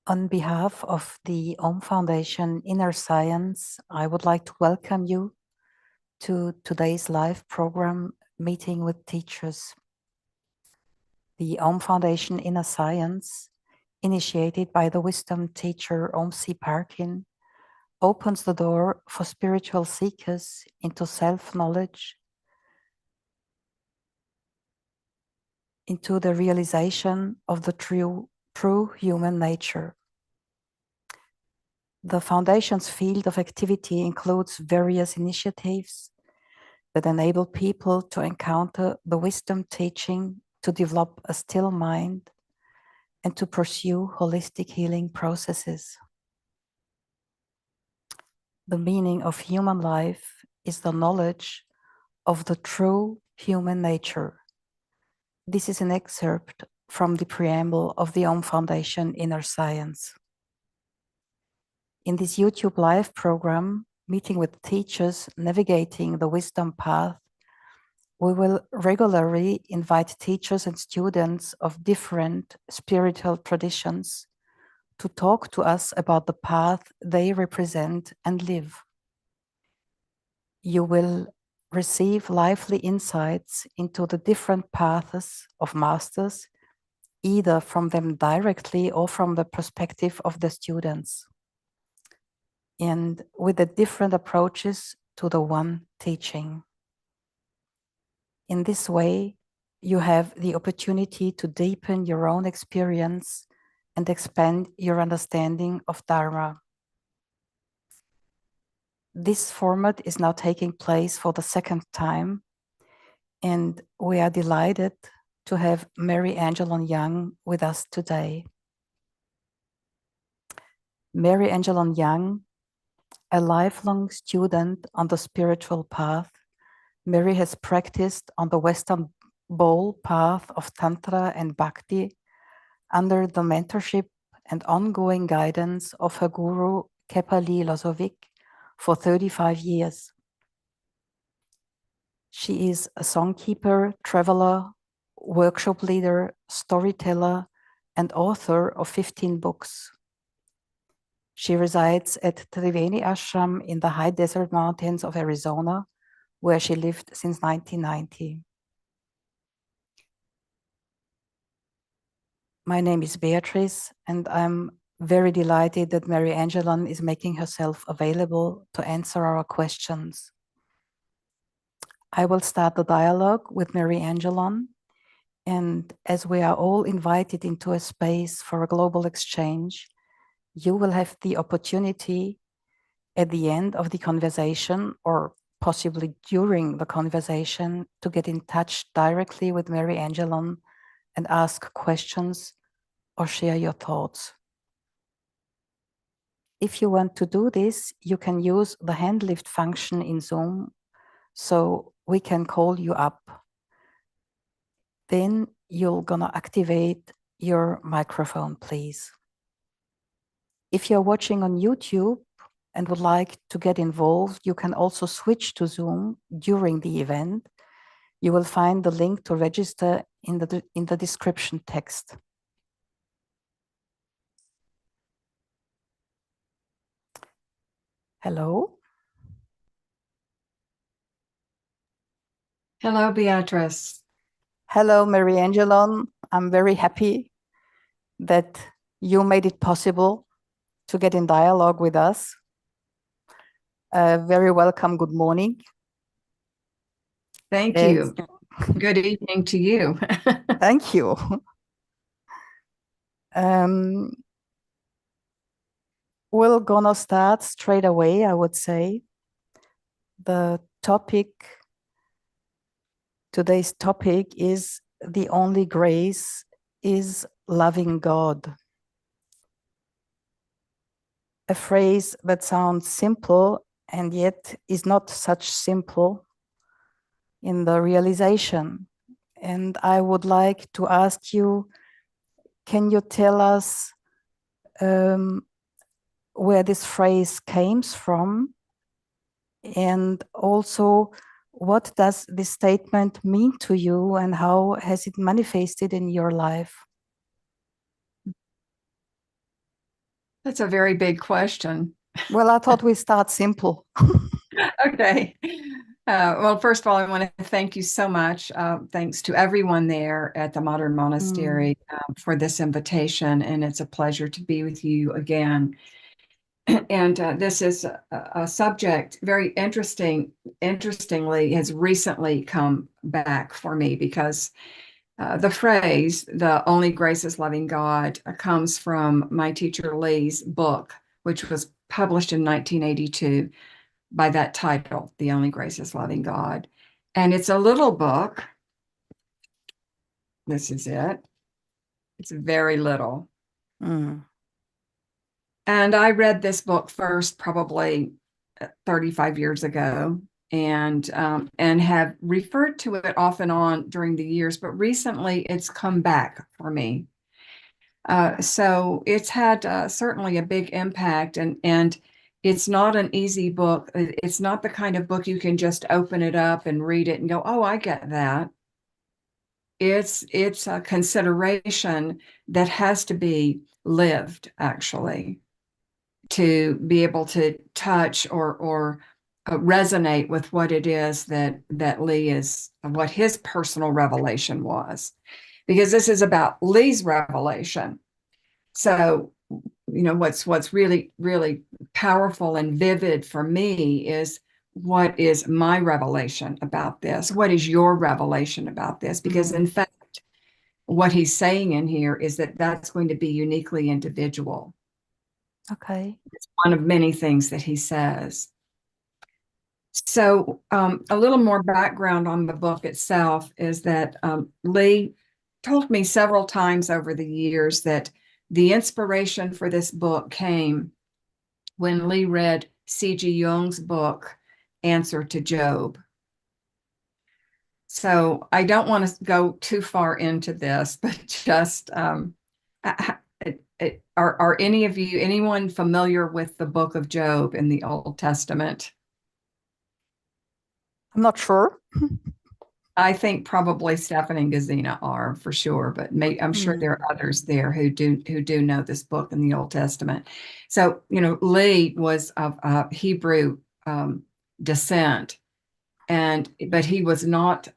On behalf of the Om Foundation Inner Science, I would like to welcome you to today's live program, Meeting with Teachers. The Om Foundation Inner Science, initiated by the wisdom teacher Om C. Parkin, opens the door for spiritual seekers into self-knowledge, into the realization of the true human nature. The Foundation's field of activity includes various initiatives that enable people to encounter the wisdom teaching, to develop a still mind, and to pursue holistic healing processes. The meaning of human life is the knowledge of the true human nature. This is an excerpt from the preamble of the Om Foundation Inner Science. In this YouTube live program, Meeting with Teachers Navigating the Wisdom Path, we will regularly invite teachers and students of different spiritual traditions to talk to us about the path they represent and live. You will receive lively insights into the different paths of masters, either from them directly or from the perspective of the students, and with the different approaches to the one teaching. In this way, you have the opportunity to deepen your own experience and expand your understanding of Dharma. This format is now taking place for the second time, and we are delighted to have Mary Angelon Young with us today. Mary Angelon Young, a lifelong student on the spiritual path, Mary has practiced on the Western Bowl path of Tantra and Bhakti under the mentorship and ongoing guidance of her guru, Lee Lozowick, for 35 years. She is a songkeeper, traveler, workshop leader, storyteller, and author of 15 books. She resides at Triveni Ashram in the high desert mountains of Arizona, where she lived since 1990. My name is Beatrice, and I'm very delighted that Mary Angelon is making herself available to answer our questions. I will start the dialogue with Mary Angelon, and as we are all invited into a space for a global exchange, you will have the opportunity at the end of the conversation, or possibly during the conversation, to get in touch directly with Mary Angelon and ask questions or share your thoughts. If you want to do this, you can use the hand lift function in Zoom, so we can call you up. Then you're gonna activate your microphone, please. If you're watching on YouTube and would like to get involved, you can also switch to Zoom during the event. You will find the link to register in the description text. Hello. Hello, Beatrice. Hello, Mary Angelon. I'm very happy that you made it possible to get in dialogue with us. Very welcome. Good morning. Thank you. Good evening to you. Thank you. We're gonna start straight away, I would say. Today's topic is the only grace is loving God. A phrase that sounds simple and yet is not such simple in the realization. And I would like to ask you, can you tell us where this phrase came from? And also, what does this statement mean to you, and how has it manifested in your life? That's a very big question. Well, I thought we start simple. Okay. Well, first of all, I want to thank you so much. Thanks to everyone there at the Modern Mm, Monastery for this invitation, and it's a pleasure to be with you again. And this is a subject very interestingly, has recently come back for me because the phrase, the only grace is loving God, comes from my teacher Lee's book, which was published in 1982 by that title, The Only Grace is Loving God. And it's a little book. This is it. It's very little. mm, And I read this book first probably 35 years ago and have referred to it off and on during the years, but recently it's come back for me. So it's had certainly a big impact, and it's not an easy book. It's not the kind of book you can just open it up and read it and go, "Oh, I get that." It's a consideration that has to be lived, actually, to be able to touch or resonate with what it is that Lee is, what his personal revelation was, because this is about Lee's revelation. So, what's really powerful and vivid for me is what is my revelation about this? What is your revelation about this? Because in mm. fact, what he's saying in here is that that's going to be uniquely individual. Okay. It's one of many things that he says. So, a little more background on the book itself is that Lee told me several times over the years that the inspiration for this book came when Lee read C.G. Jung's book, Answer to Job. So, I don't want to go too far into this, but just are any of you, anyone familiar with the book of Job in the Old Testament? I'm not sure. I think probably Stefan and Gazina are for sure, but I'm sure there Mm, are others there who do know this book in the Old Testament. So, Lee was of Hebrew descent, but he was not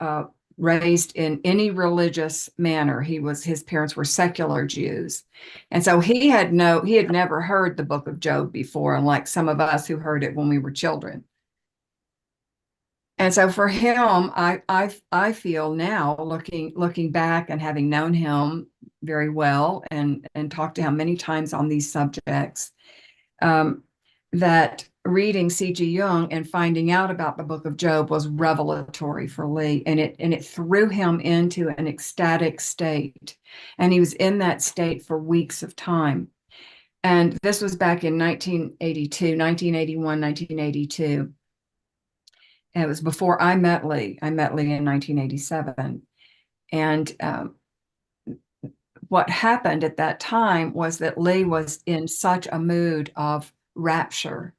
raised in any religious manner. His parents were secular Jews, and so he had never heard the book of Job before, unlike some of us who heard it when we were children. And so for him, I feel now looking back and having known him very well and talked to him many times on these subjects, um, that reading C.G. Jung and finding out about the Book of Job was revelatory for Lee, and it threw him into an ecstatic state, and he was in that state for weeks of time. And this was back in 1982, 1981, 1982. And it was before I met Lee. I met Lee in 1987. And what happened at that time was that Lee was in such a mood of rapture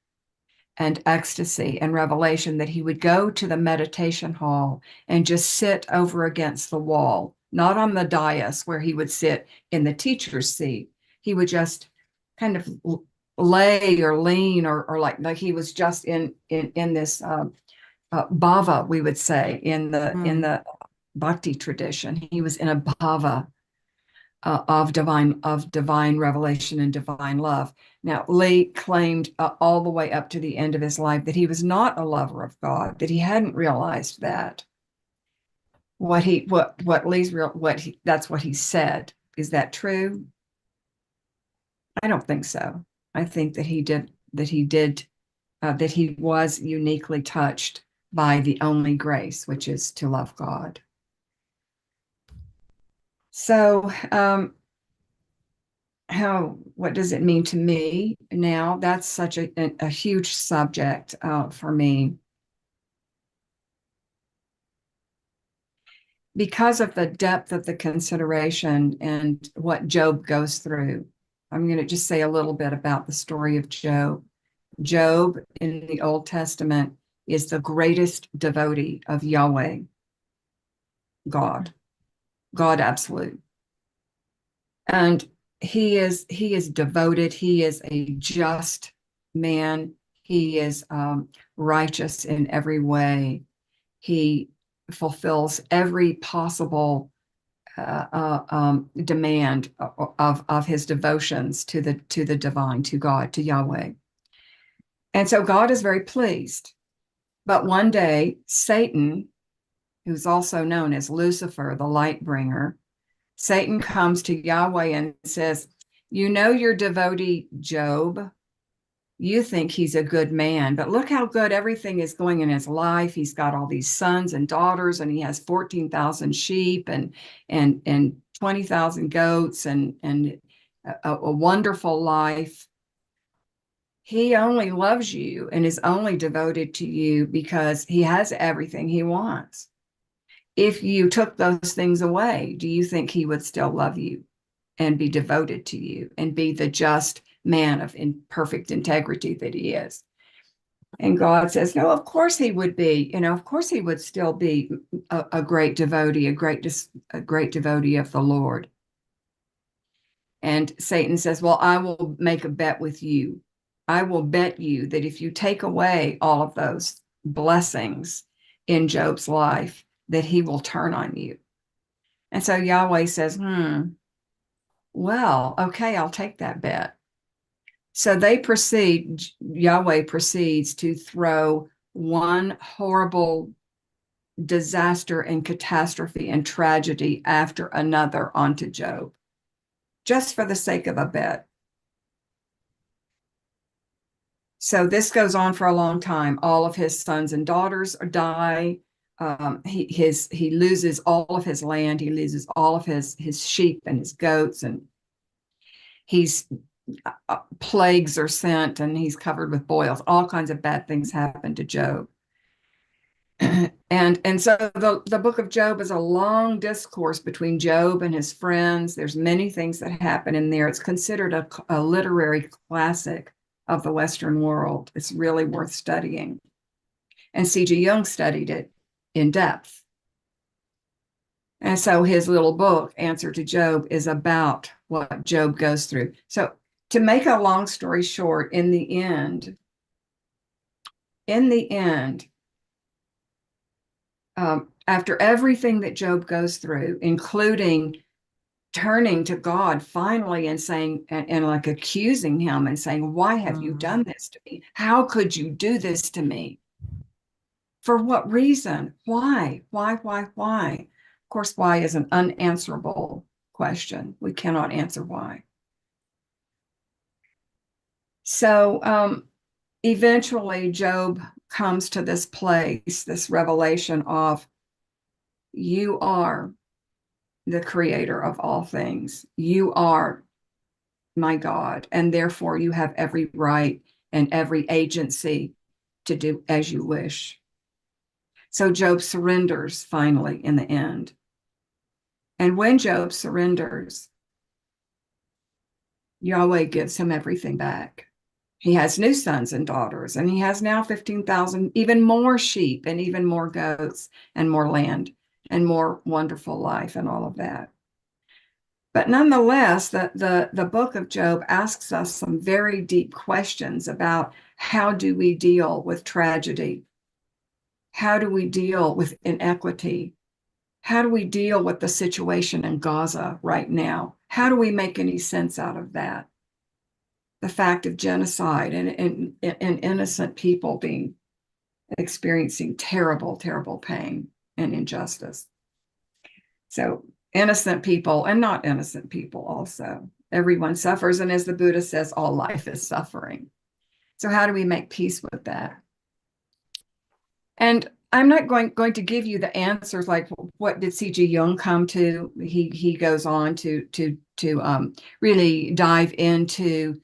and ecstasy and revelation that he would go to the meditation hall and just sit over against the wall, not on the dais where he would sit in the teacher's seat. He would just kind of lay or lean or like he was just in this bhava, we would say, in mm. the bhakti tradition. He was in a bhava of divine revelation and divine love. Now, Lee claimed all the way up to the end of his life that he was not a lover of God, that he hadn't realized that. That's what he said. Is that true? I don't think so. I think that he was uniquely touched by the only grace, which is to love God. So, what does it mean to me now? That's such a huge subject for me because of the depth of the consideration and what Job goes through. I'm going to just say a little bit about the story of Job. Job in the Old Testament is the greatest devotee of Yahweh, God absolute. And he is devoted. He is a just man. He is righteous in every way. He fulfills every possible demand of his devotions to the divine, to God, to Yahweh. And so God is very pleased. But one day, Satan, who's also known as Lucifer, the light bringer, Satan comes to Yahweh and says, "You know your devotee Job. You think he's a good man, but look how good everything is going in his life. He's got all these sons and daughters, and he has 14,000 sheep and 20,000 goats and a wonderful life. He only loves you and is only devoted to you because he has everything he wants. If you took those things away, do you think he would still love you and be devoted to you and be the just man of perfect integrity that he is?" And God says, "No, of course he would be. Of course he would still be a great devotee, a great devotee of the Lord." And Satan says, "Well, I will make a bet with you. I will bet you that if you take away all of those blessings in Job's life, that he will turn on you." And so Yahweh says, well, okay, I'll take that bet. So Yahweh proceeds to throw one horrible disaster and catastrophe and tragedy after another onto Job, just for the sake of a bet. So this goes on for a long time. All of his sons and daughters die. He loses all of his land. He loses all of his sheep and his goats, and plagues are sent, and he's covered with boils. All kinds of bad things happen to Job. And so the book of Job is a long discourse between Job and his friends. There's many things that happen in there. It's considered a literary classic of the Western world. It's really worth studying. And C.G. Jung studied it in depth. And so his little book, Answer to Job, is about what Job goes through. So to make a long story short, in the end, after everything that Job goes through, including turning to God finally and saying, and like accusing him and saying, "Why have you done this to me? How could you do this to me? For what reason? Why? Why?" Of course, why is an unanswerable question. We cannot answer why. So eventually Job comes to this place, this revelation of, you are the creator of all things. You are my God, and therefore you have every right and every agency to do as you wish. So Job surrenders finally in the end. And when Job surrenders, Yahweh gives him everything back. He has new sons and daughters, and he has now 15,000, even more sheep and even more goats and more land and more wonderful life and all of that. But nonetheless, the book of Job asks us some very deep questions about how do we deal with tragedy? How do we deal with inequity? How do we deal with the situation in Gaza right now? How do we make any sense out of that? The fact of genocide and innocent people experiencing terrible, terrible pain and injustice. So innocent people and not innocent people also. Everyone suffers. And as the Buddha says, all life is suffering. So how do we make peace with that? And I'm not going to give you the answers like what did C.G. Jung come to. He goes on to really dive into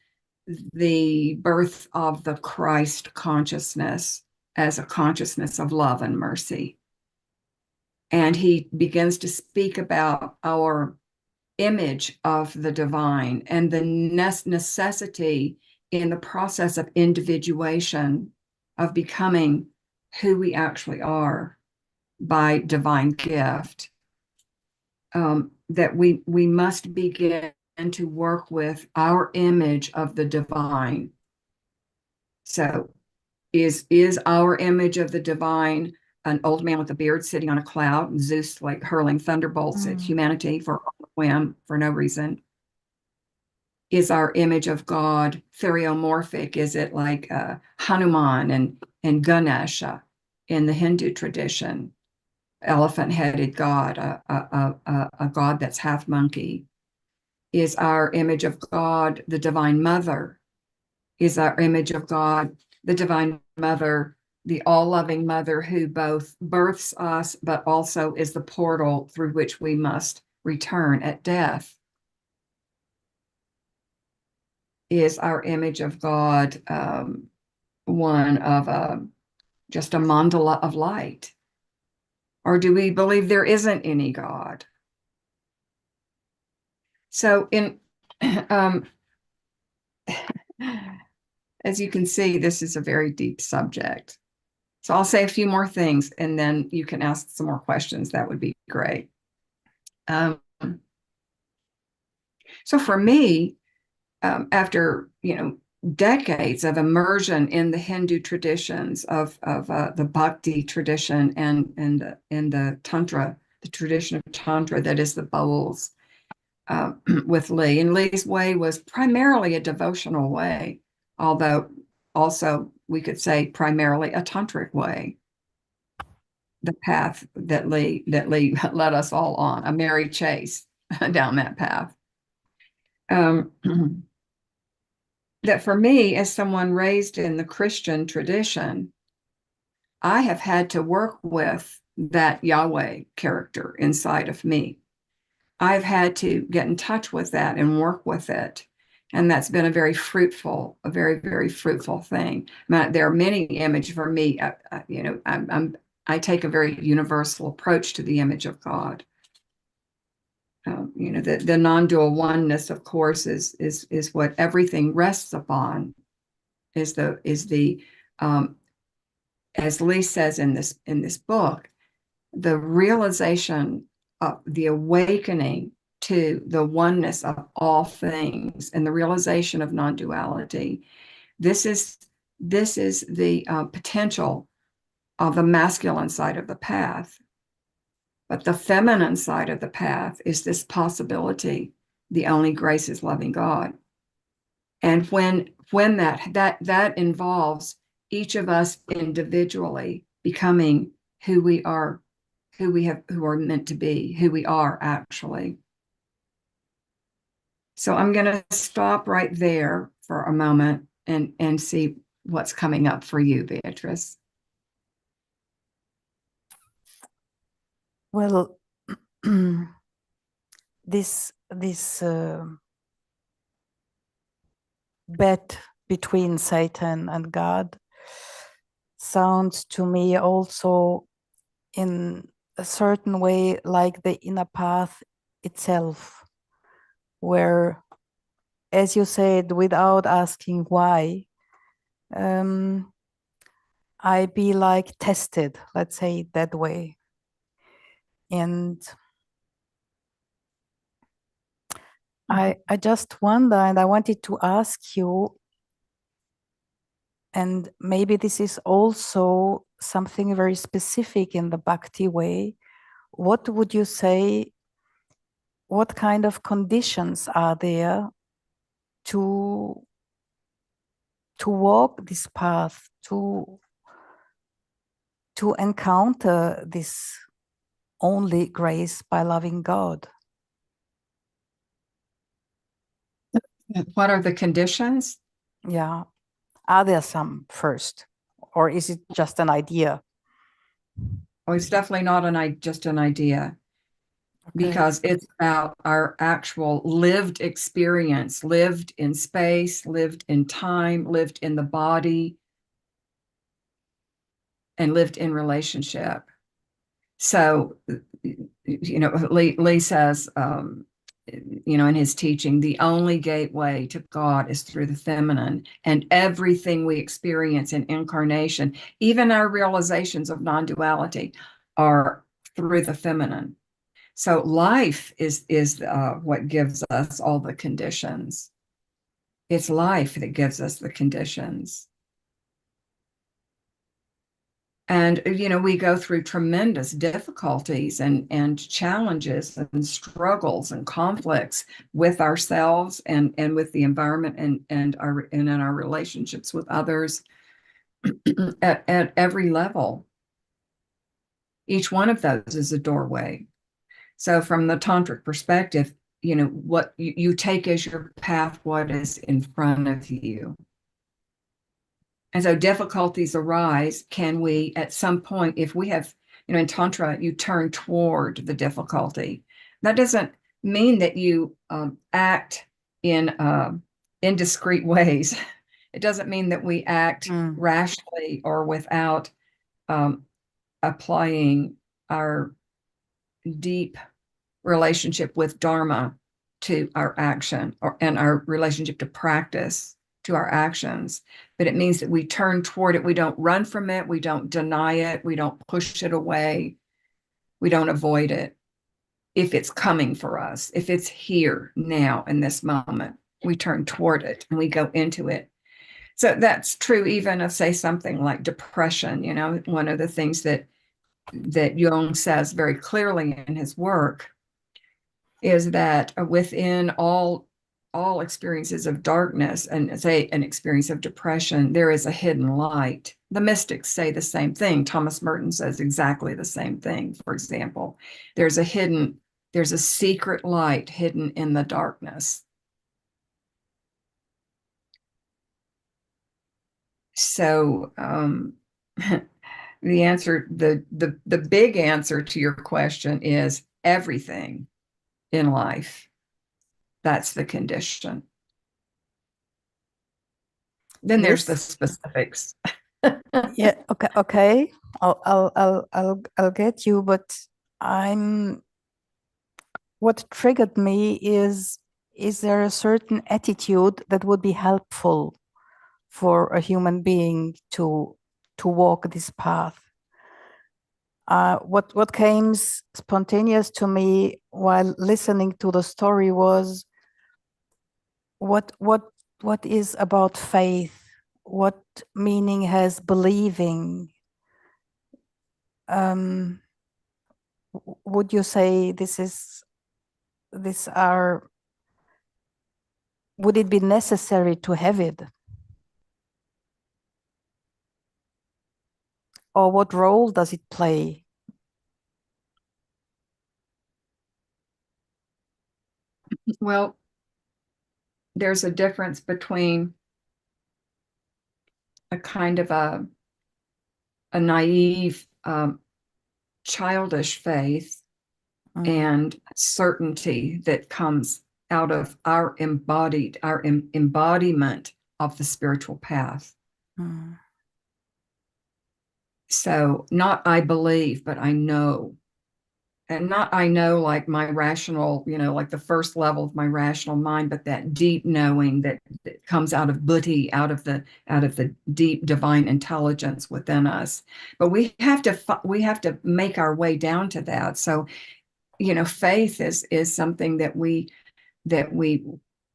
the birth of the Christ consciousness as a consciousness of love and mercy. And he begins to speak about our image of the divine and the necessity in the process of individuation, of becoming who we actually are by divine gift, that we must begin to work with our image of the divine. So is our image of the divine an old man with a beard sitting on a cloud, and Zeus like hurling thunderbolts at humanity for a whim, for no reason? Is our image of God theriomorphic? Is it like Hanuman and Ganesha in the Hindu tradition, elephant-headed God, a God that's half monkey? Is our image of God the Divine Mother? Is our image of God the Divine Mother, the all-loving Mother who both births us, but also is the portal through which we must return at death? Is our image of God one of just a mandala of light? Or do we believe there isn't any God? So as you can see, this is a very deep subject. So I'll say a few more things and then you can ask some more questions. That would be great. So for me, after decades of immersion in the Hindu traditions of the Bhakti tradition and the Tantra, the tradition of Tantra that is the bowls, with Lee. And Lee's way was primarily a devotional way, although also we could say primarily a tantric way. The path that Lee led us all on, a merry chase down that path. That for me, as someone raised in the Christian tradition, I have had to work with that Yahweh character inside of me. I've had to get in touch with that and work with it. And that's been a very, very fruitful thing. There are many images for me. I take a very universal approach to the image of God. The non-dual oneness, of course, is what everything rests upon. Is the as Lee says in this book, the realization of the awakening to the oneness of all things and the realization of non-duality. This is the potential of the masculine side of the path. But the feminine side of the path is this possibility, the only grace is loving God. And when that involves each of us individually becoming who we are, who are meant to be, who we are actually. So I'm going to stop right there for a moment and see what's coming up for you, Beatrice. Well, this bet between Satan and God sounds to me also in a certain way like the inner path itself, where, as you said, without asking why, I be like tested, let's say it that way. And I just wonder, and I wanted to ask you, and maybe this is also something very specific in the Bhakti way, what would you say, what kind of conditions are there to walk this path, to encounter this only grace by loving God? What are the conditions? Yeah. Are there some first, or is it just an idea? Oh, it's definitely not just an idea, because it's about our actual lived experience, lived in space, lived in time, lived in the body, and lived in relationship. So, Lee says, in his teaching, the only gateway to God is through the feminine, and everything we experience in incarnation, even our realizations of non-duality, are through the feminine. So life is what gives us all the conditions. It's life that gives us the conditions. And, we go through tremendous difficulties and challenges and struggles and conflicts with ourselves and with the environment and in our relationships with others at every level. Each one of those is a doorway. So from the tantric perspective, what you take as your path, what is in front of you. And so difficulties arise. Can we, at some point, if we have, in Tantra, you turn toward the difficulty. That doesn't mean that you act in indiscreet ways. It doesn't mean that we act rashly or without applying our deep relationship with Dharma to our action and our relationship to practice to our actions. But it means that we turn toward it. We don't run from it. We don't deny it. We don't push it away. We don't avoid it. If it's coming for us, if it's here now in this moment, we turn toward it and we go into it. So that's true even of, say, something like depression. One of the things that Jung says very clearly in his work is that within all experiences of darkness and, say, an experience of depression, there is a hidden light. The mystics say the same thing. Thomas Merton says exactly the same thing. For example, there's a secret light hidden in the darkness. So the big answer to your question is everything in life. That's the condition. Then there's the specifics. Yeah. Okay. I'll get you, but what triggered me is there a certain attitude that would be helpful for a human being to walk this path? What came spontaneous to me while listening to the story was what is about faith? What meaning has believing? Would you say would it be necessary to have it? Or what role does it play? Well, there's a difference between a kind of a naive, childish faith and certainty that comes out of our embodiment of the spiritual path. So not I believe, but I know. And not I know like my rational, like the first level of my rational mind, but that deep knowing that comes out of buddhi, out of the deep divine intelligence within us. But we have to make our way down to that. So, faith is something that we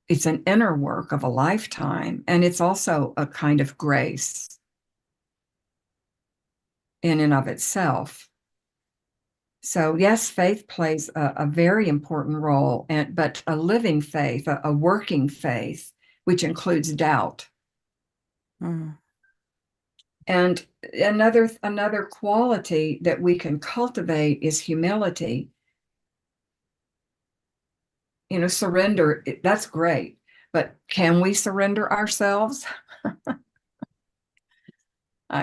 it's an inner work of a lifetime, and it's also a kind of grace in and of itself. So yes, faith plays a very important role, but a living faith, a working faith, which includes doubt. And another quality that we can cultivate is humility. Surrender, that's great, but can we surrender ourselves?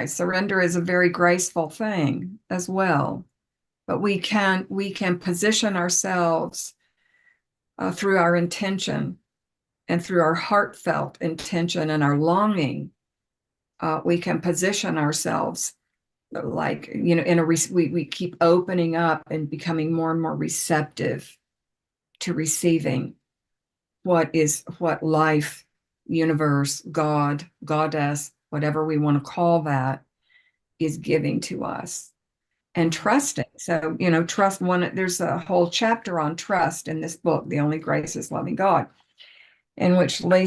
Surrender is a very graceful thing as well. But we can position ourselves through our intention and through our heartfelt intention and our longing. We can position ourselves like, we keep opening up and becoming more and more receptive to receiving what life, universe, God, goddess, whatever we want to call that, is giving to us. and Mm. trusting. So, trust there's a whole chapter on trust in this book, The Only Grace is Loving God, in which Lee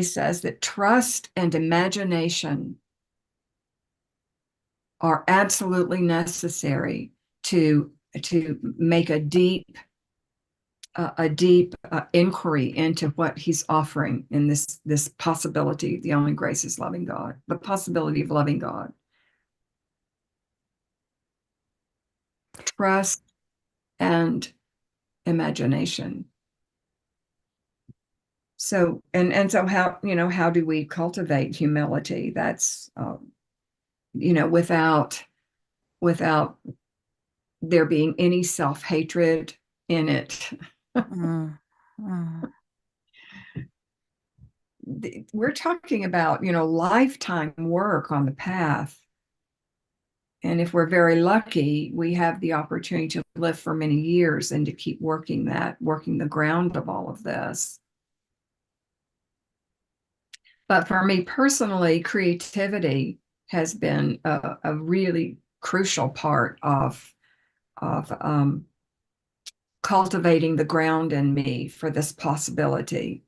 says that trust and imagination are absolutely necessary to make a deep inquiry into what he's offering in this possibility. The only grace is loving God, the possibility of loving God. Trust and imagination. So so how do we cultivate humility? That's without there being any self-hatred in it. Mm. Mm. We're talking about lifetime work on the path. And if we're very lucky, we have the opportunity to live for many years and to keep working the ground of all of this. But for me personally, creativity has been a really crucial part of cultivating the ground in me for this possibility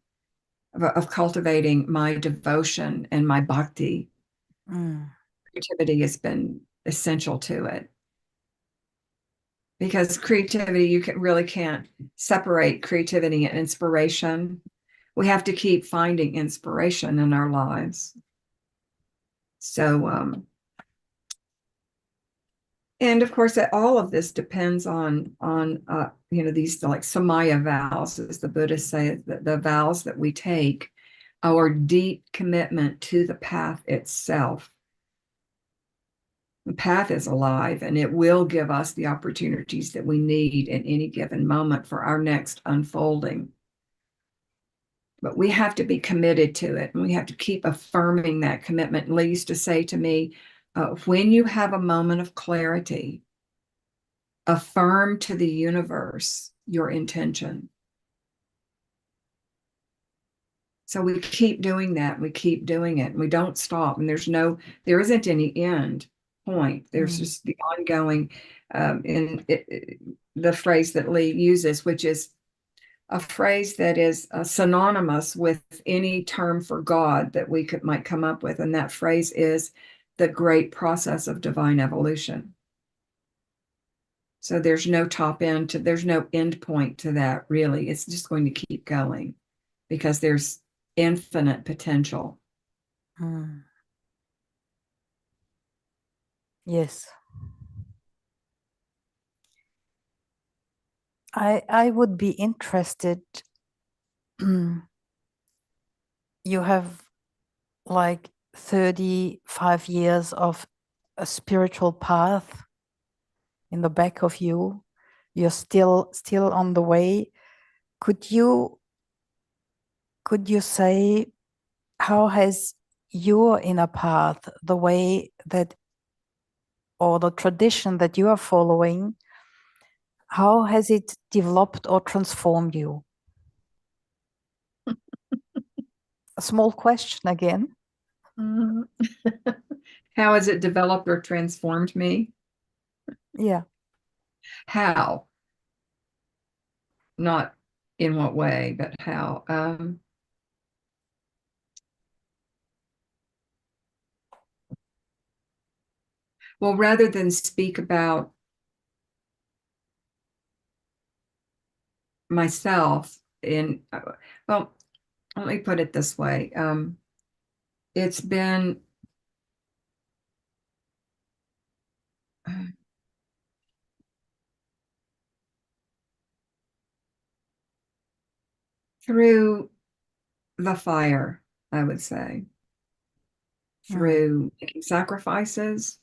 of cultivating my devotion and my bhakti. Mm. Creativity has been essential to it, because creativity, really can't separate creativity and inspiration. We have to keep finding inspiration in our lives. So, and of course, all of this depends on these like samaya vows, as the Buddhists say, the vows that we take, our deep commitment to the path itself. The path is alive, and it will give us the opportunities that we need in any given moment for our next unfolding. But we have to be committed to it, and we have to keep affirming that commitment. Lee used to say to me, when you have a moment of clarity, affirm to the universe your intention. So we keep doing that. We keep doing it. And we don't stop. And there isn't any end point. There's just the ongoing, the phrase that Lee uses, which is a phrase that is synonymous with any term for God that we might come up with. And that phrase is the great process of divine evolution. So there's no there's no end point to that, really. It's just going to keep going because there's infinite potential. Mm. Yes. I would be interested. You have like 35 years of a spiritual path in the back of you. You're still on the way. Could you say, how has your inner path, the way that, or the tradition that you are following, how has it developed or transformed you? A small question again. Mhm. How has it developed or transformed me? Yeah. How? Not in what way, but how. Well, rather than speak about myself well, let me put it this way. It's been through the fire, I would say, through making sacrifices.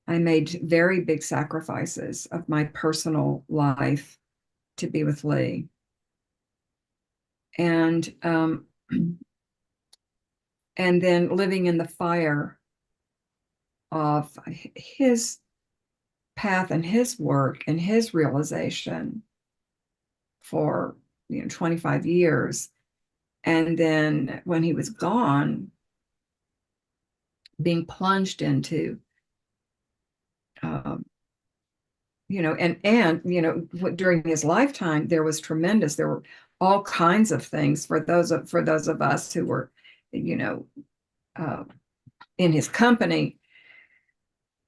I made very big sacrifices of my personal life to be with Lee. And and then living in the fire of his path and his work and his realization for 25 years. And then when he was gone, being plunged into um, during his lifetime, there were all kinds of things for those of us who were, you know, uh, in his company.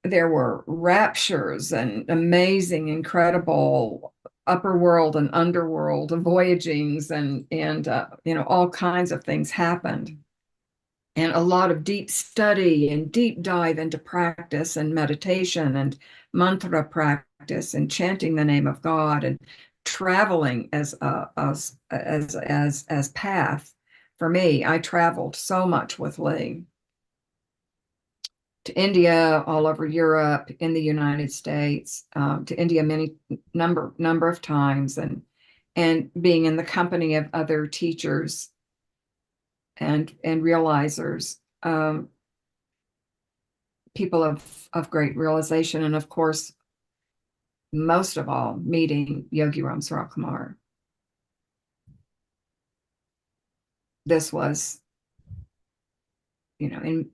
There were raptures and amazing, incredible upper world and underworld voyagings, and all kinds of things happened, and a lot of deep study and deep dive into practice and meditation and mantra practice and chanting the name of God and traveling as path. For me, I traveled so much with Lee to India, all over Europe, in the United States, to India many number of times, and being in the company of other teachers and realizers, people of great realization, and of course, most of all, meeting Yogi Ram Sarakumar. This was, in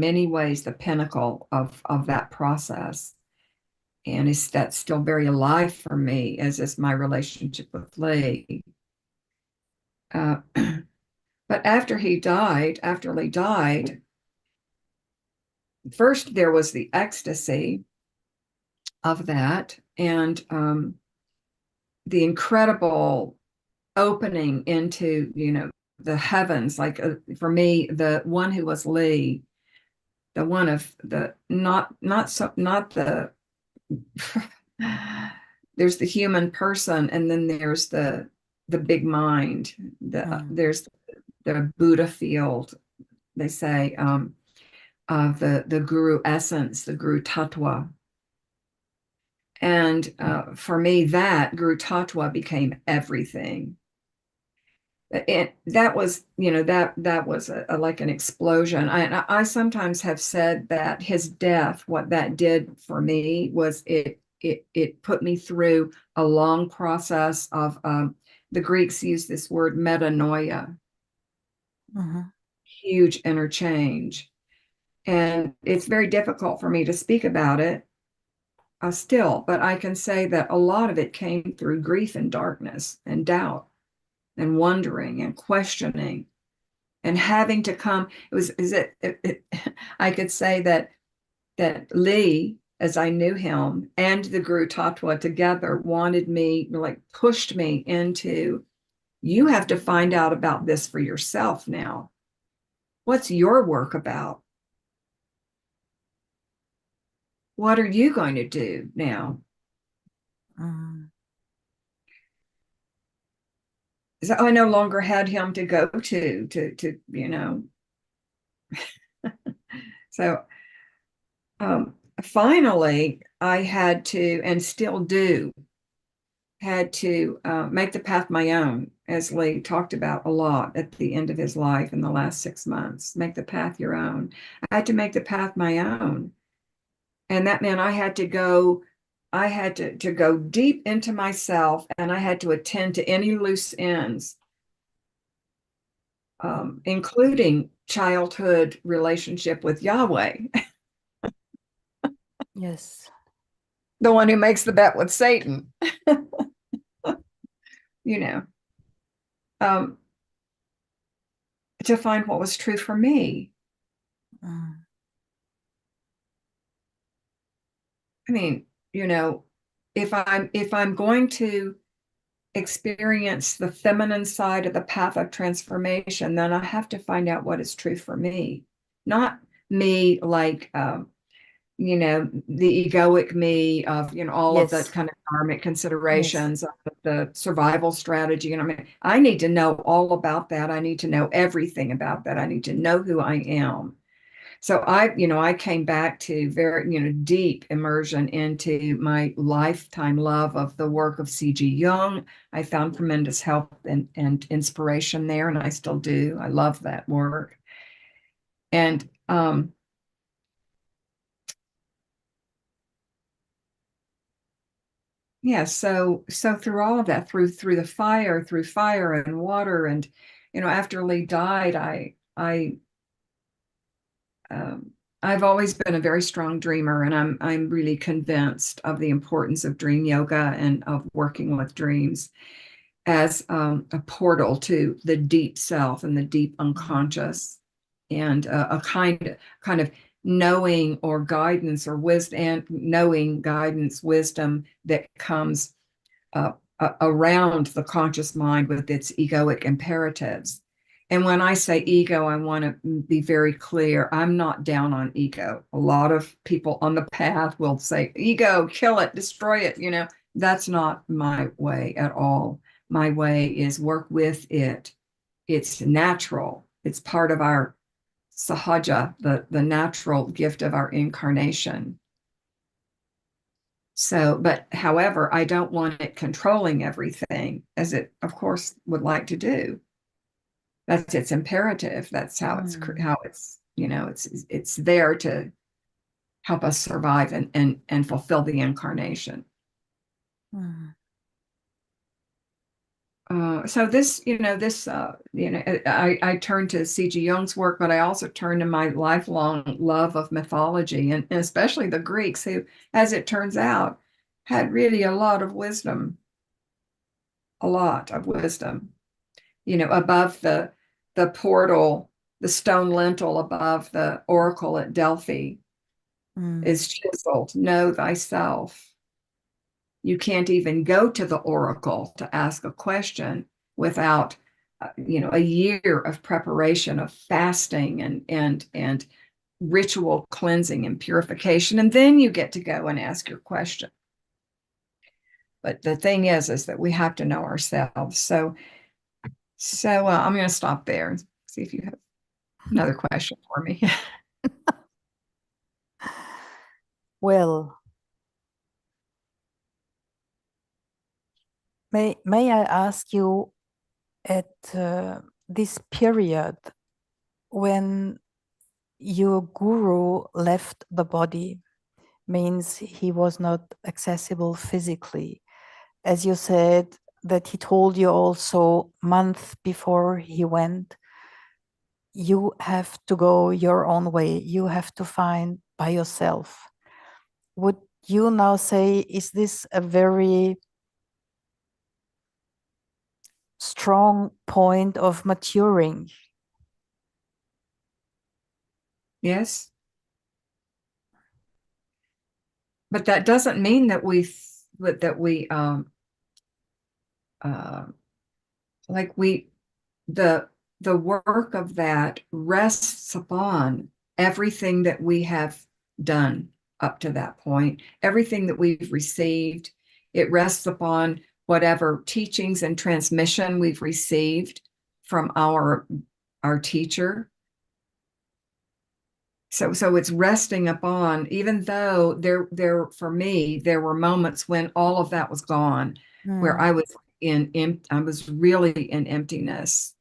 many ways, the pinnacle of that process, and that's still very alive for me, as is my relationship with Lee. But after Lee died, first there was the ecstasy of that, and the incredible opening into, the heavens. Like, for me, the one who was Lee, the one of the not the there's the human person, and then there's the big mind. There's the Buddha field, they say, of the guru essence, the guru tattva. And for me, that guru tattva became everything. That was, that was like an explosion. I sometimes have said that his death, what that did for me was it put me through a long process of, the Greeks use this word metanoia, huge interchange. And it's very difficult for me to speak about it still, but I can say that a lot of it came through grief and darkness and doubt and wondering and questioning and having to come. I could say that Lee, as I knew him, and the Guru Tattva together wanted me, like pushed me into, you have to find out about this for yourself now. What's your work about? What are you going to do now? So I no longer had him to go to So finally, I had to, and still do, had to make the path my own, as Lee talked about a lot at the end of his life in the last 6 months. Make the path your own. I had to make the path my own. And that meant I had to go deep into myself, and I had to attend to any loose ends, including childhood relationship with Yahweh. Yes. The one who makes the bet with Satan. To find what was true for me. I mean, if I'm going to experience the feminine side of the path of transformation, then I have to find out what is true for me. Not me like, the egoic me of, all of that kind of karmic considerations, of the survival strategy. I mean, I need to know all about that. I need to know everything about that. I need to know who I am. So I came back to very, deep immersion into my lifetime love of the work of C.G. Jung. I found tremendous help and inspiration there, and I still do. I love that work. And yeah, so through all of that, through fire and water, and after Lee died, I I've always been a very strong dreamer, and I'm really convinced of the importance of dream yoga and of working with dreams as a portal to the deep self and the deep unconscious, and a kind of knowing or guidance or wisdom, and knowing guidance, wisdom that comes around the conscious mind with its egoic imperatives. And when I say ego, I want to be very clear. I'm not down on ego. A lot of people on the path will say, ego, kill it, destroy it. That's not my way at all. My way is work with it. It's natural. It's part of our sahaja, the natural gift of our incarnation. So, but however, I don't want it controlling everything, as it, of course, would like to do. That's its imperative. That's how it's it's there to help us survive and fulfill the incarnation. So this, I turned to C.G. Jung's work, but I also turned to my lifelong love of mythology, and especially the Greeks, who, as it turns out, had really a lot of wisdom, above the portal, the stone lintel above the oracle at Delphi is chiseled, know thyself. You can't even go to the oracle to ask a question without, a year of preparation, of fasting and ritual cleansing and purification, and then you get to go and ask your question. But the thing is that we have to know ourselves. So I'm going to stop there and see if you have another question for me. Well, may I ask you, at this period when your guru left the body, means he was not accessible physically, as you said that he told you also month before he went, you have to go your own way, you have to find by yourself. Would you now say, is this a very strong point of maturing? Yes. But that doesn't mean that we like we the work of that rests upon everything that we have done up to that point, everything that we've received. It rests upon whatever teachings and transmission we've received from our teacher. So it's resting upon, even though there for me there were moments when all of that was gone, where I was really in emptiness.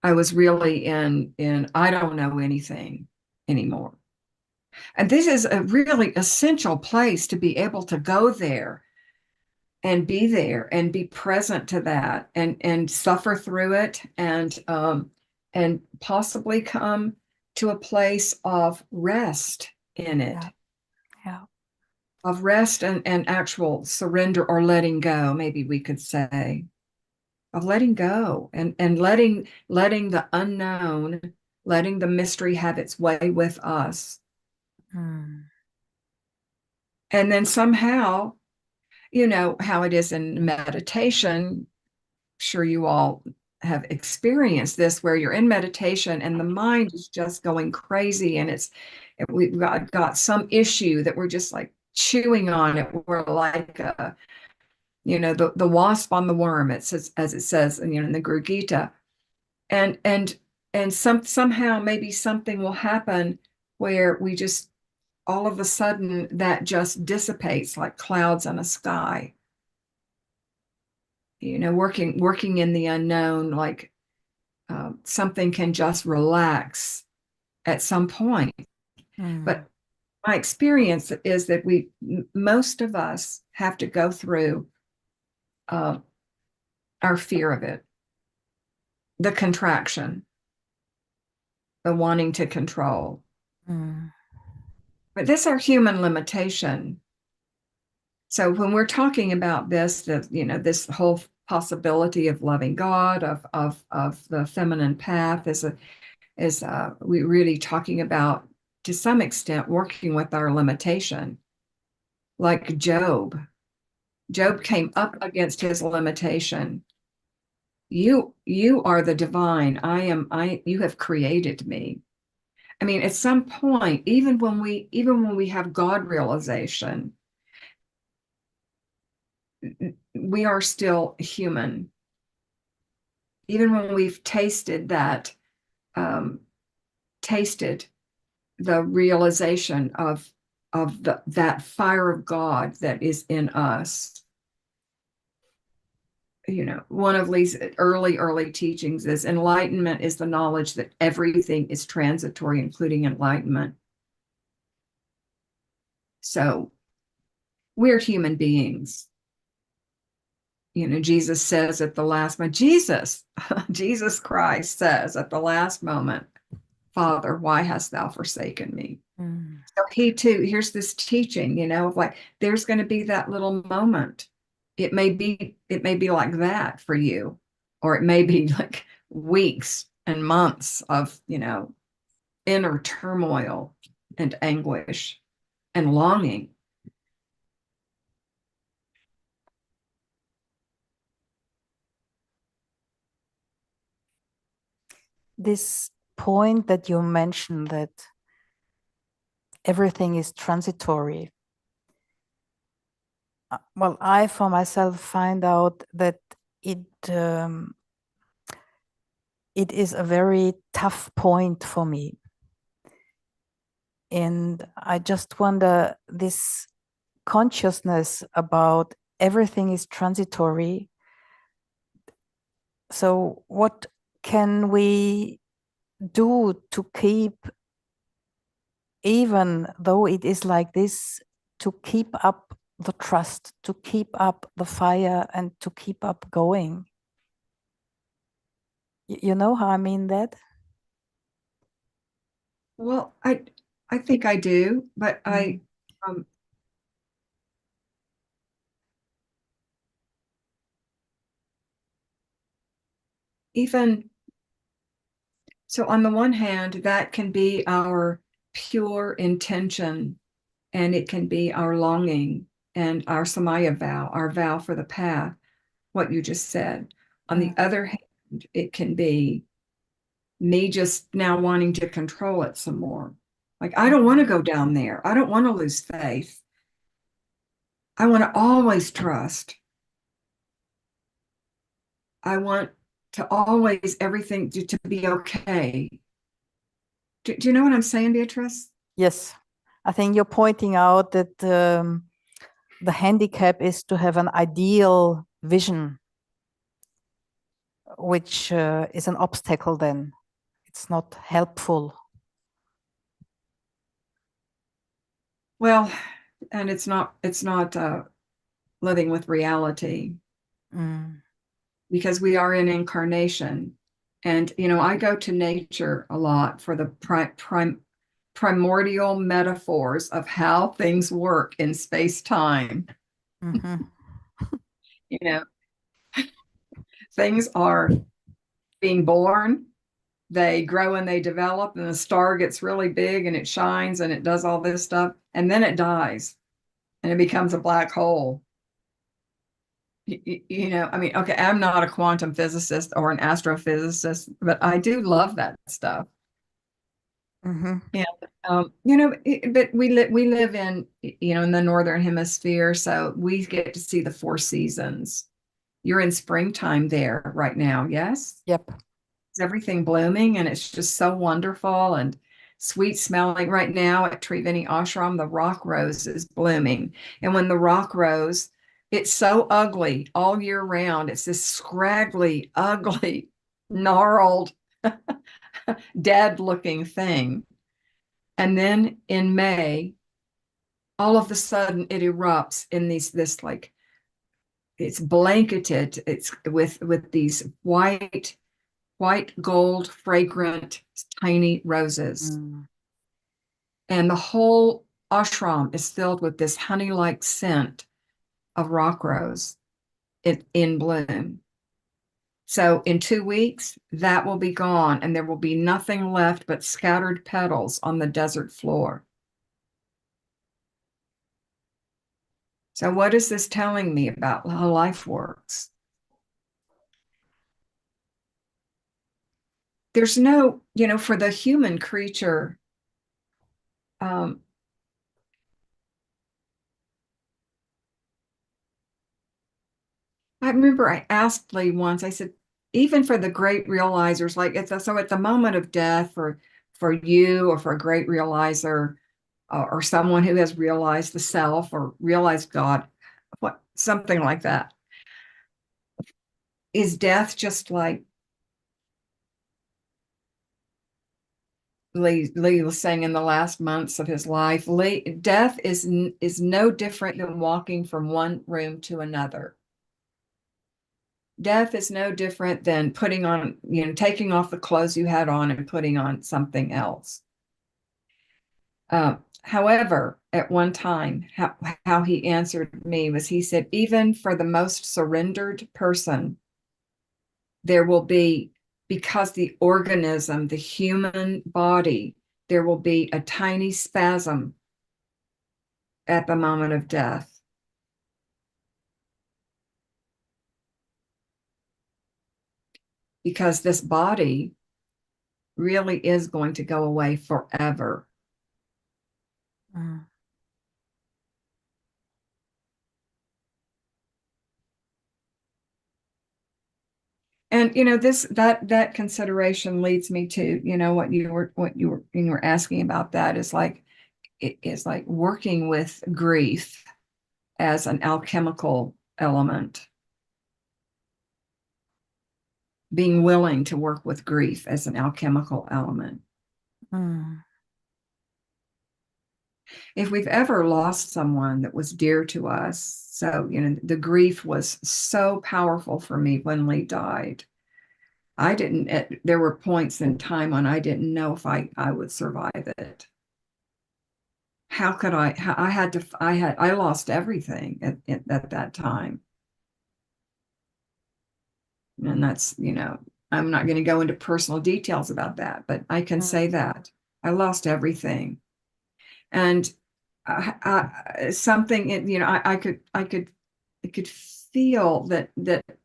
I was really in I don't know anything anymore. And this is a really essential place to be able to go there and be present to that and suffer through it and possibly come to a place of rest in it. Yeah. Of rest and actual surrender, or letting go, maybe we could say. Of letting go and letting the unknown, letting the mystery have its way with us. And then somehow, how it is in meditation, sure you all have experienced this, where you're in meditation and the mind is just going crazy, and we've got some issue that we're just like chewing on it. We're like the wasp on the worm, it says, as it says, in the Guru Gita, and somehow maybe something will happen where we just all of a sudden that just dissipates like clouds on a sky. Working in the unknown, like something can just relax at some point. But my experience is that most of us have to go through our fear of it, the contraction, the wanting to control, Mm. But that's our human limitation. So when we're talking about this, this whole possibility of loving God, of the feminine path, we really talking about, to some extent, working with our limitation. Like Job. Job came up against his limitation. You are the divine. You have created me. I mean, at some point, even when we have God realization, we are still human. Even when we've tasted tasted the realization of that fire of God that is in us. One of Lee's early teachings is enlightenment is the knowledge that everything is transitory, including enlightenment. So we're human beings. Jesus says at the last moment, Jesus Christ says at the last moment, Father, why hast thou forsaken me? Mm. So he too, here's this teaching, of like, there's going to be that little moment. It may be like that for you, or it may be like weeks and months of, inner turmoil and anguish and longing. This point that you mentioned, that everything is transitory. Well, I for myself find out that it it is a very tough point for me. And I just wonder, this consciousness about everything is transitory. So what can we do to keep, even though it is like this, to keep up the trust, to keep up the fire, and to keep up going? You know how I mean that? Well, I think I do, but Mm. um, even so, on the one hand, that can be our pure intention, and it can be our longing and our samaya vow, our vow for the path, what you just said. On the Mm. other hand, it can be me just now wanting to control it some more. Like, I don't want to go down there. I don't want to lose faith. I want to always trust. I want to always everything to be okay. Do you know what I'm saying, Beatrice? Yes, I think you're pointing out that the handicap is to have an ideal vision, which is an obstacle then. It's not helpful. Well, and it's not living with reality, Mm. because we are in incarnation. And I go to nature a lot for the primordial metaphors of how things work in space-time. Mm-hmm. You know, things are being born, they grow and they develop, and the star gets really big and it shines and it does all this stuff, and then it dies and it becomes a black hole. I mean, okay, I'm not a quantum physicist or an astrophysicist, but I do love that stuff. Mm-hmm. Yeah. But we live in the northern hemisphere, so we get to see the four seasons. You're in springtime there right now, yes? Yep. Is everything blooming and it's just so wonderful and sweet smelling? Right now at Triveni Ashram, the rock rose is blooming. And when the rock rose, it's so ugly all year round. It's this scraggly, ugly, gnarled, dead looking thing. And then in May, all of a sudden it erupts in this like, it's blanketed, it's with these white gold fragrant tiny roses. Mm. And the whole ashram is filled with this honey-like scent of rock rose in bloom. So in 2 weeks, that will be gone, and there will be nothing left but scattered petals on the desert floor. So what is this telling me about how life works? There's no, for the human creature, um, I remember I asked Lee once, I said, even for the great realizers, like so at the moment of death, for you or for a great realizer, or someone who has realized the self or realized God, something like that, is death just like Lee was saying in the last months of his life? Death is no different than walking from one room to another. Death is no different than putting on, taking off the clothes you had on and putting on something else. However, at one time, how he answered me was, he said, even for the most surrendered person, there will be, because the organism, the human body, there will be a tiny spasm at the moment of death. Because this body really is going to go away forever. Mm. And that consideration leads me to, what you were asking about, that is like, it is like working with grief as an alchemical element. Being willing to work with grief as an alchemical element. Mm. If we've ever lost someone that was dear to us, so, the grief was so powerful for me when Lee died. There were points in time when I didn't know if I would survive it. How could I lost everything at that time. And that's, I'm not going to go into personal details about that, but I can say that I lost everything. And something, I could feel that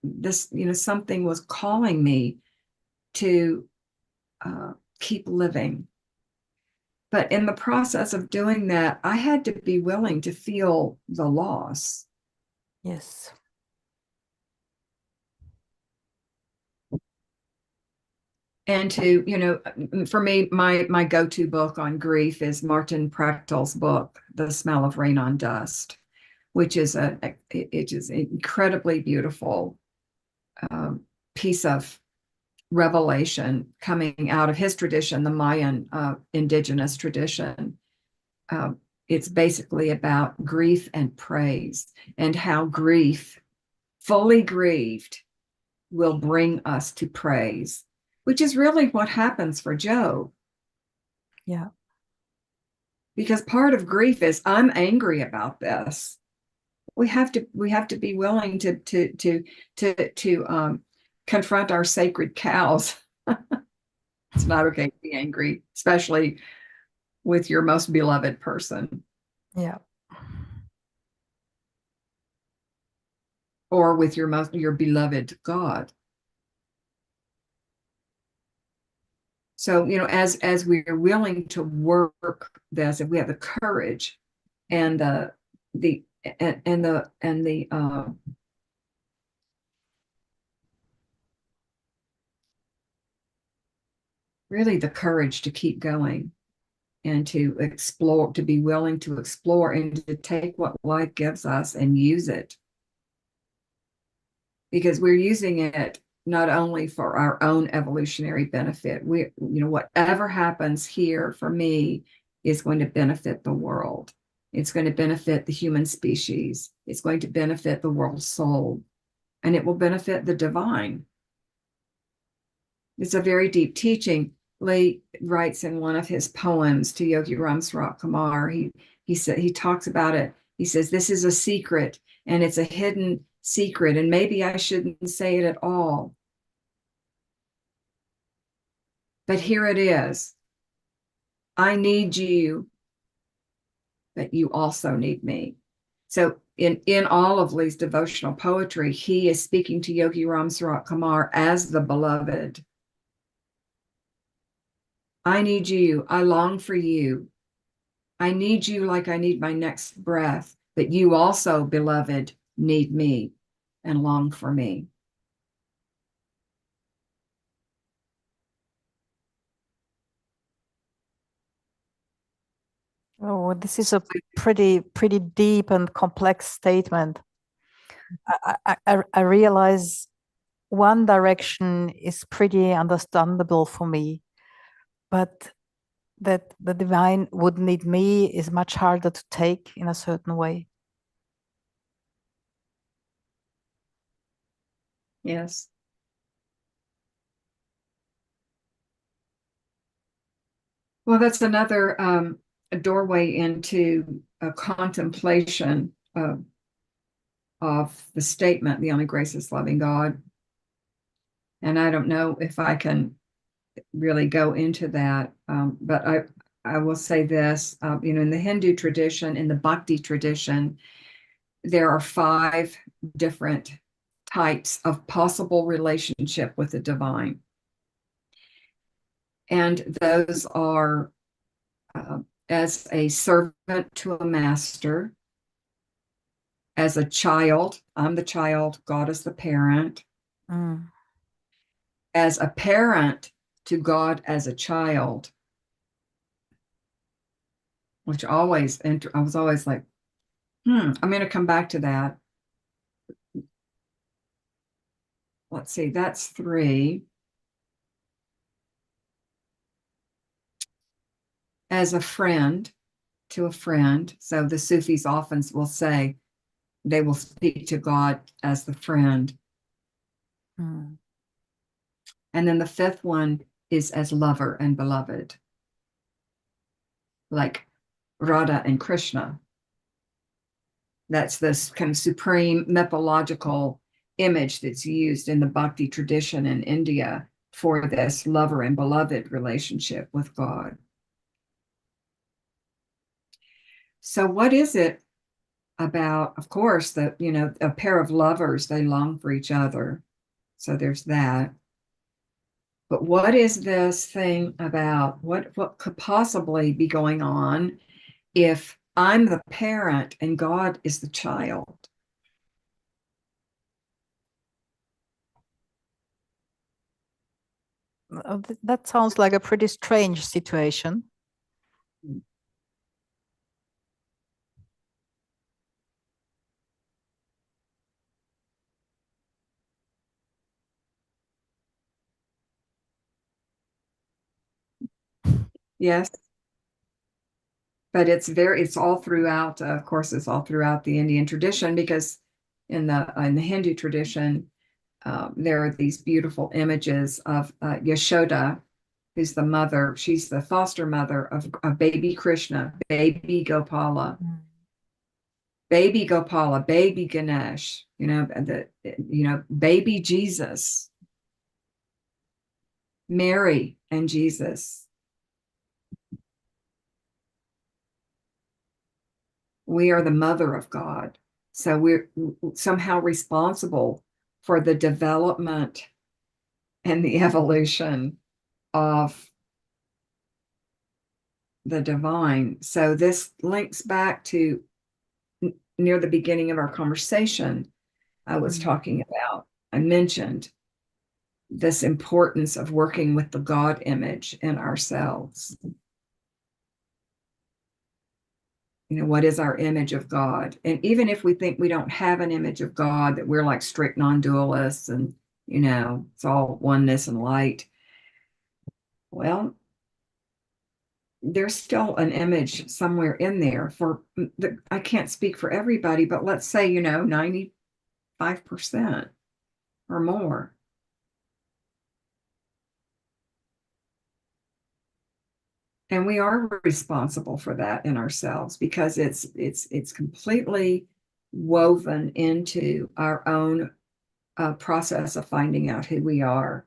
this, something was calling me to keep living. But in the process of doing that, I had to be willing to feel the loss. Yes. And to, for me, my go-to book on grief is Martin Prechtel's book, The Smell of Rain on Dust, which is it is an incredibly beautiful piece of revelation coming out of his tradition, the Mayan indigenous tradition. It's basically about grief and praise, and how grief, fully grieved, will bring us to praise, which is really what happens for Job. Yeah. Because part of grief is, I'm angry about this. We have to be willing to confront our sacred cows. It's not okay to be angry, especially with your most beloved person. Yeah. Or with your beloved God. So, as we're willing to work this, if we have the courage and the really the courage to keep going and to explore, to be willing to explore and to take what life gives us and use it. Because we're using it not only for our own evolutionary benefit. Whatever happens here for me is going to benefit the world. It's going to benefit the human species. It's going to benefit the world soul, and it will benefit the divine. It's a very deep teaching. Lee writes in one of his poems to Yogi Ramsurat Kumar, he talks about it. He says, this is a secret, and it's a hidden secret, and maybe I shouldn't say it at all. But here it is. I need you, but you also need me. So in all of Lee's devotional poetry, he is speaking to Yogi Ramsurat Kumar as the beloved. I need you. I long for you. I need you like I need my next breath, but you also, beloved, need me and long for me. Oh, this is a pretty deep and complex statement. I realize one direction is pretty understandable for me, but that the divine would need me is much harder to take in a certain way. Yes. Well, that's another doorway into a contemplation of the statement, the only gracious loving God. And I don't know if I can really go into that, but I will say this, in the Hindu tradition, in the Bhakti tradition, there are 5 different types of possible relationship with the divine. And those are as a servant to a master, as a child, I'm the child, God is the parent, as a parent to God as a child, which I was always like, I'm going to come back to that. Let's see, that's 3. As a friend to a friend. So the Sufis often will say they will speak to God as the friend. And then the 5th one is as lover and beloved, like Radha and Krishna. That's this kind of supreme mythological image that's used in the Bhakti tradition in India for this lover and beloved relationship with God. So what is it about, of course, that, a pair of lovers, they long for each other. So there's that. But what is this thing about what could possibly be going on if I'm the parent and God is the child? That sounds like a pretty strange situation. Yes. But it's all throughout, of course, it's all throughout the Indian tradition, because in the Hindu tradition, there are these beautiful images of Yashoda, who's the mother. She's the foster mother of baby Krishna, baby Gopala, baby Gopala, baby Ganesh, baby Jesus, Mary and Jesus. We are the mother of God. So we're somehow responsible for the development and the evolution of the divine. So this links back to near the beginning of our conversation. I mentioned this importance of working with the God image in ourselves. What is our image of God? And even if we think we don't have an image of God, that we're like strict non-dualists and, it's all oneness and light. Well, there's still an image somewhere in there I can't speak for everybody, but let's say, 95% or more. And we are responsible for that in ourselves because it's completely woven into our own process of finding out who we are,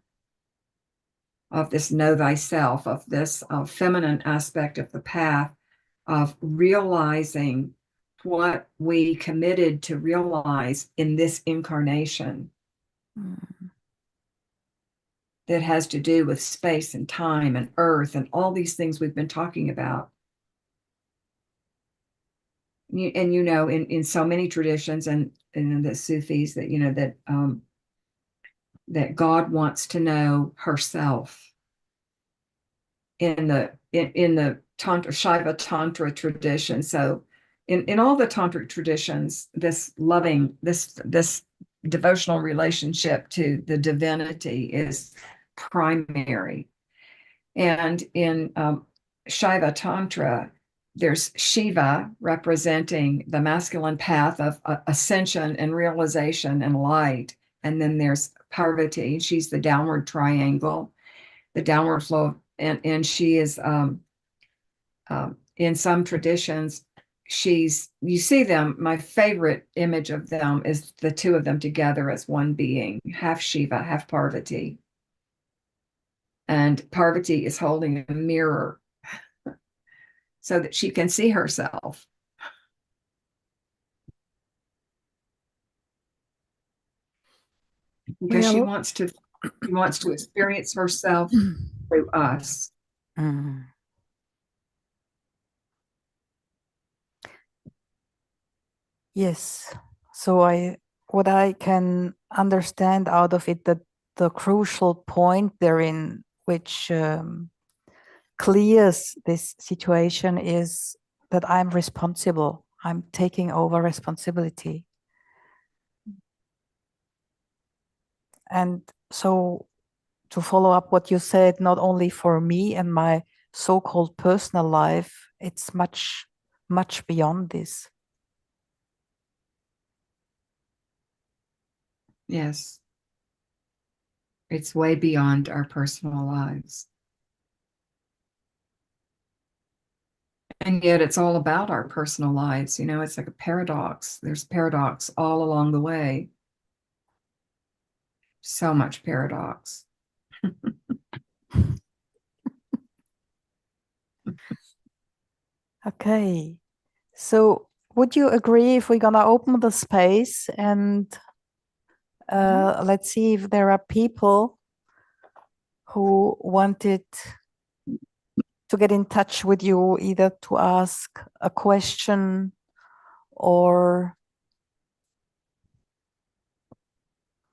of this know thyself, of this feminine aspect of the path, of realizing what we committed to realize in this incarnation that has to do with space and time and earth and all these things we've been talking about. And you know, in so many traditions and in the Sufis that you know that God wants to know herself. In the Tantra Shaiva Tantra tradition. So in all the tantric traditions, this devotional relationship to the divinity is primary. And in Shaiva Tantra, there's Shiva representing the masculine path of ascension and realization and light. And then there's Parvati, she's the downward triangle, the downward flow, and she is in some traditions, you see them. My favorite image of them is the two of them together as one being, half Shiva, half Parvati. And Parvati is holding a mirror so that she can see herself. Because she wants to experience herself through us. Yes. So what I can understand out of it, that the crucial point therein, which clears this situation, is that I'm responsible. I'm taking over responsibility. And so to follow up what you said, not only for me and my so-called personal life, it's much, much beyond this. Yes. It's way beyond our personal lives. And yet it's all about our personal lives. You know, it's like a paradox. There's paradox all along the way. So much paradox. Okay. So would you agree if we're gonna open the space and let's see if there are people who wanted to get in touch with you, either to ask a question or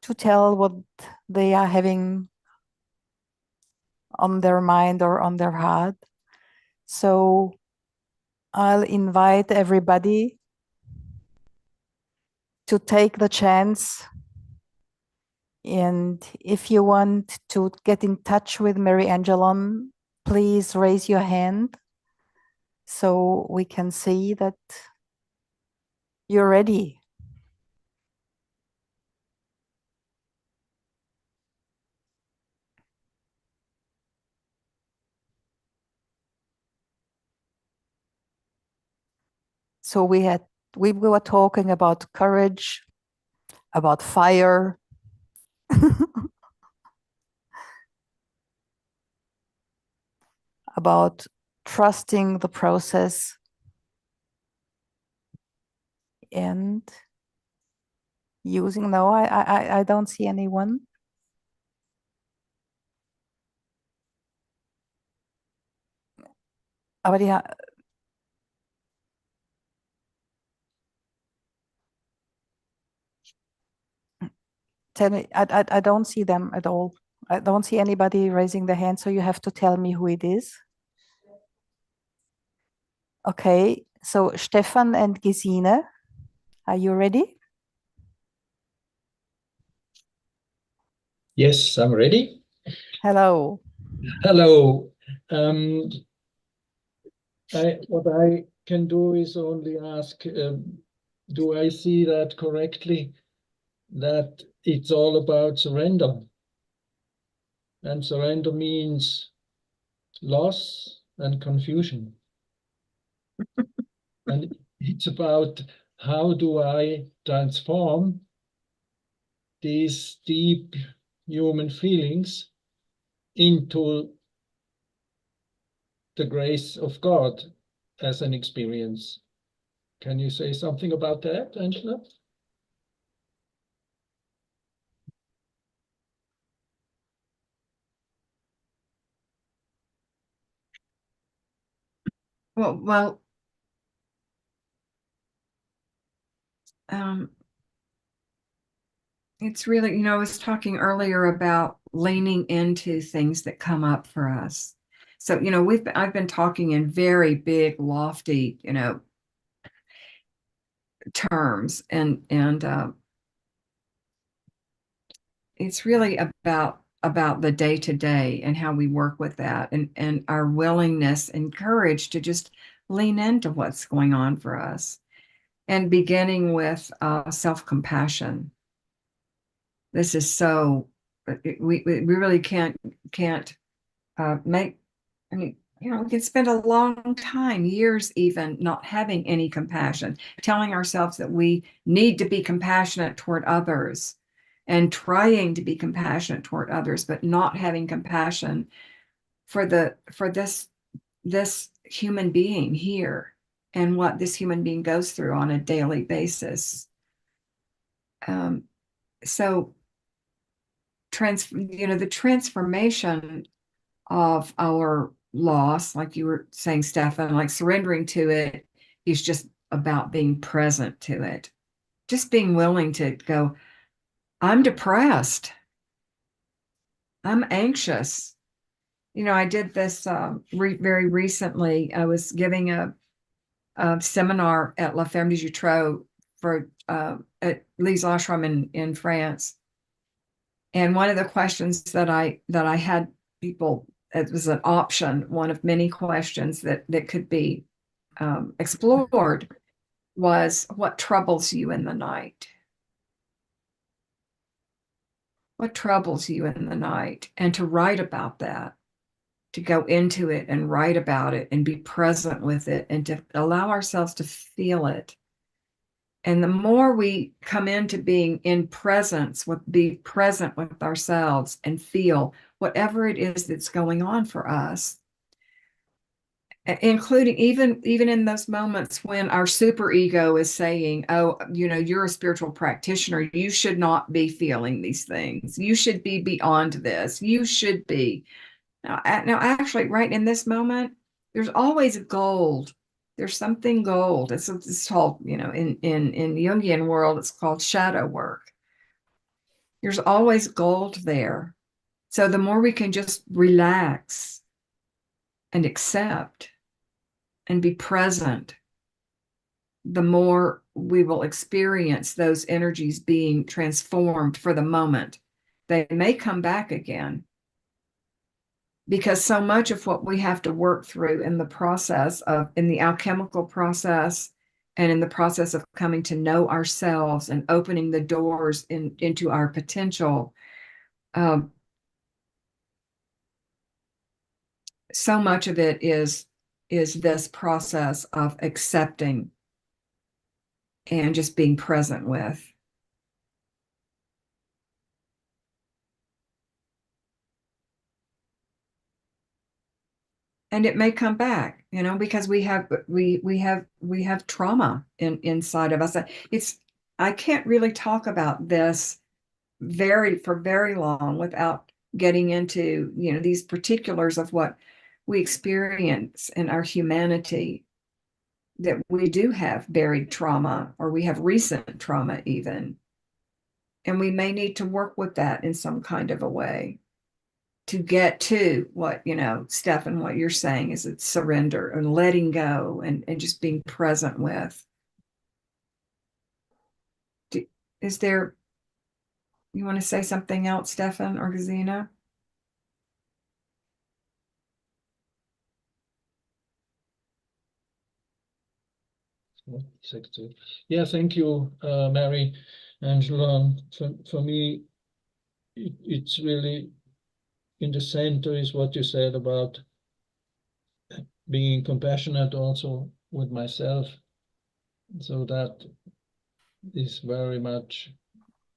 to tell what they are having on their mind or on their heart. So I'll invite everybody to take the chance. And if you want to get in touch with Mary Angelon, please raise your hand so we can see that you're ready. So we were talking about courage, about fire, about trusting the process, and using. No, I don't see anyone. Aber tell me, I don't see them at all. I don't see anybody raising their hand, so you have to tell me who it is. Okay, so Stefan and Gesine, are you ready? Yes, I'm ready. Hello. Hello. What I can do is only ask, do I see that correctly? That it's all about surrender. And surrender means loss, and confusion. And it's about how do I transform these deep human feelings into the grace of God as an experience. Can you say something about that, Angela? Well, it's really, I was talking earlier about leaning into things that come up for us. So, I've been talking in very big, lofty, terms, and it's really about the day to day and how we work with that, and our willingness and courage to just lean into what's going on for us, and beginning with self-compassion. This is so we really can't make. I mean, we can spend a long time, years even, not having any compassion, telling ourselves that we need to be compassionate toward others and trying to be compassionate toward others, but not having compassion for this human being here and what this human being goes through on a daily basis. So the transformation of our loss, like you were saying, Stefan, like surrendering to it, is just about being present to it. Just being willing to go, I'm depressed. I'm anxious. I did this very recently. I was giving a seminar at La Ferme du Jutreau for at Lee's ashram in France. And one of the questions that I had people, it was an option, one of many questions that could be explored, was, what troubles you in the night? What troubles you in the night? And to write about that, to go into it and write about it and be present with it and to allow ourselves to feel it. And the more we come into being in presence, be present with ourselves and feel whatever it is that's going on for us, including even in those moments when our superego is saying, oh, you're a spiritual practitioner, you should not be feeling these things, you should be beyond this, you should be. Now actually, right in this moment, there's always gold. There's something gold. It's called, in the Jungian world, it's called shadow work. There's always gold there. So the more we can just relax and accept and be present, the more we will experience those energies being transformed for the moment. They may come back again, because so much of what we have to work through in the alchemical process and in the process of coming to know ourselves and opening the doors into our potential, so much of it is this process of accepting and just being present with. And it may come back, because we have trauma inside of us. I can't really talk about this for very long without getting into, these particulars of what we experience in our humanity, that we do have buried trauma, or we have recent trauma even. And we may need to work with that in some kind of a way to get to what, Stefan, what you're saying is, it's surrender and letting go and just being present with. Is there, you want to say something else, Stefan or Gesine? Yeah, thank you, Mary Angelon. For me, it's really in the center is what you said about being compassionate also with myself. So that is very much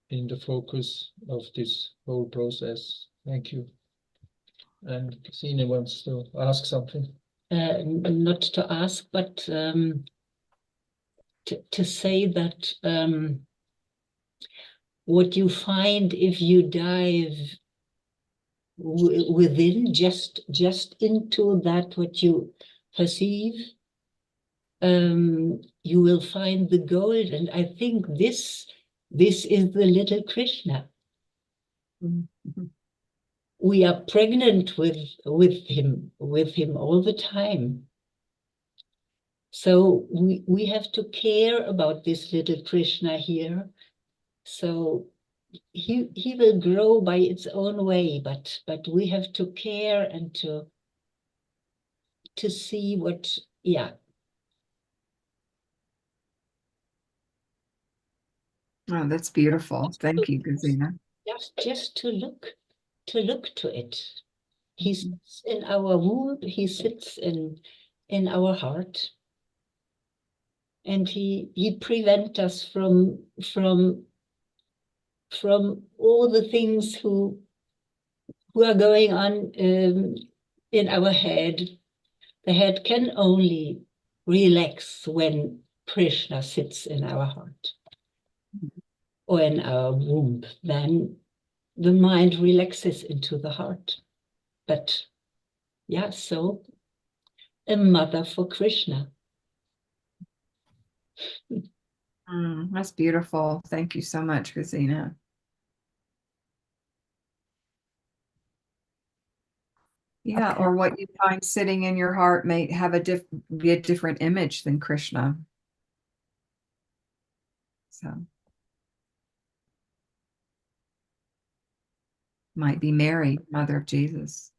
in the focus of this whole process. Thank you. And Sine wants to ask something. Not to ask, but to say that what you find if you dive within, just into that what you perceive, you will find the gold. And I think this is the little Krishna. Mm-hmm. We are pregnant with him all the time. So we have to care about this little Krishna here. So he will grow by its own way, but we have to care and to see what, yeah. Oh, that's beautiful. Thank you, Gesine. Just to look to it. He sits in our womb, he sits in our heart. And he prevents us from all the things who are going on in our head. The head can only relax when Krishna sits in our heart or in our womb. Then the mind relaxes into the heart. But yeah, so a mother for Krishna. That's beautiful. Thank you so much, Gesine. Yeah, Okay. or what you find sitting in your heart may have be a different image than Krishna. So might be Mary, mother of Jesus,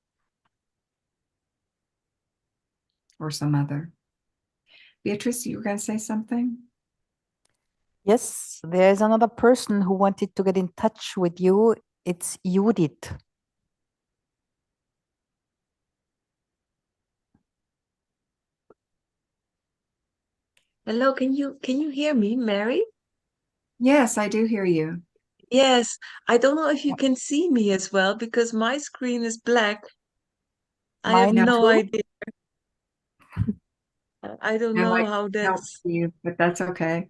or some other. Beatrice, you were going to say something? Yes, there is another person who wanted to get in touch with you. It's Judith. Hello, can you hear me, Mary? Yes, I do hear you. Yes, I don't know if you can see me as well because my screen is black. I have Mine no too. idea. I don't No, know I how don't that's. see you, but that's okay.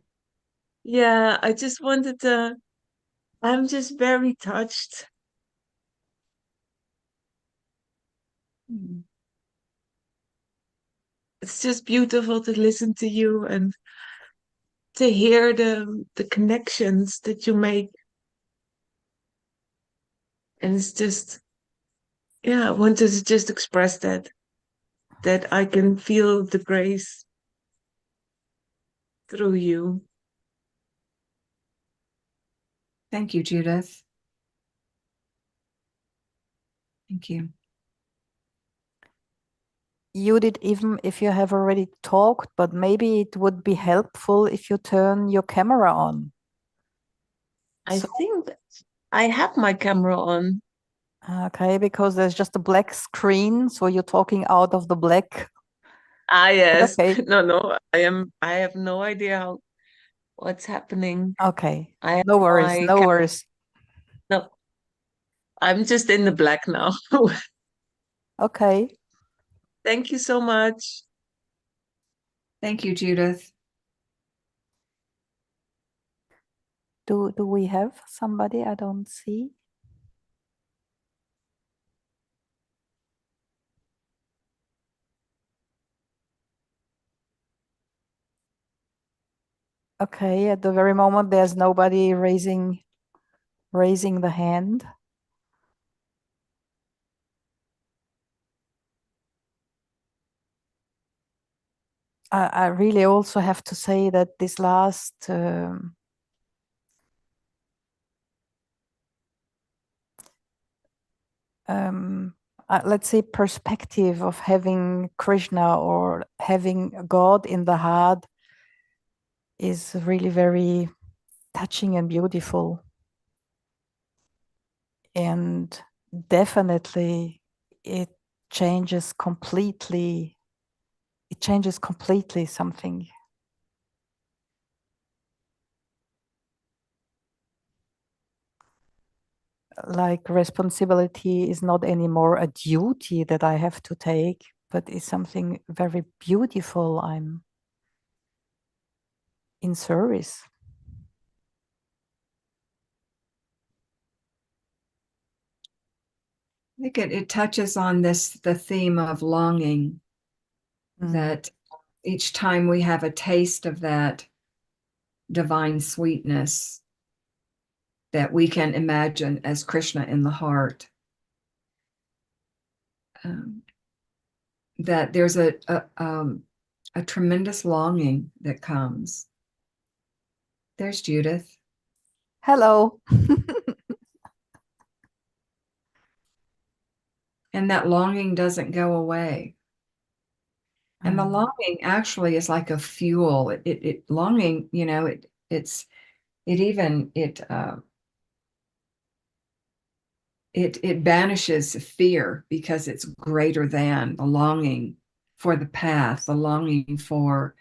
Yeah, I just wanted to. I'm just very touched. It's just beautiful to listen to you and to hear the connections that you make. And it's just, yeah, I wanted to just express that I can feel the grace through you. Thank you, Judith. Thank you. Judith, even if you have already talked, but maybe it would be helpful if you turn your camera on. I So, think I have my camera on. okay, because there's just a black screen, so you're talking out of the black. Ah, But yes. okay, No, I have no idea what's happening. okay, I have no worries, my no worries. no, I'm just in the black now. Okay, Thank you so much. Thank you, Judith. do we have somebody I don't see? Okay, at the very moment there's nobody raising the hand. I really also have to say that this last let's say perspective of having Krishna or having God in the heart is really very touching and beautiful. And definitely it changes completely it changes completely something. Like responsibility is not anymore a duty that I have to take, but is something very beautiful. I'm in service. I think it touches on the theme of longing, that each time we have a taste of that divine sweetness that we can imagine as Krishna in the heart, that there's a tremendous longing that comes. There's Judith. Hello. And that longing doesn't go away. And the longing actually is like a fuel. It longing, you know, it banishes fear because it's greater than the longing for the path, the longing for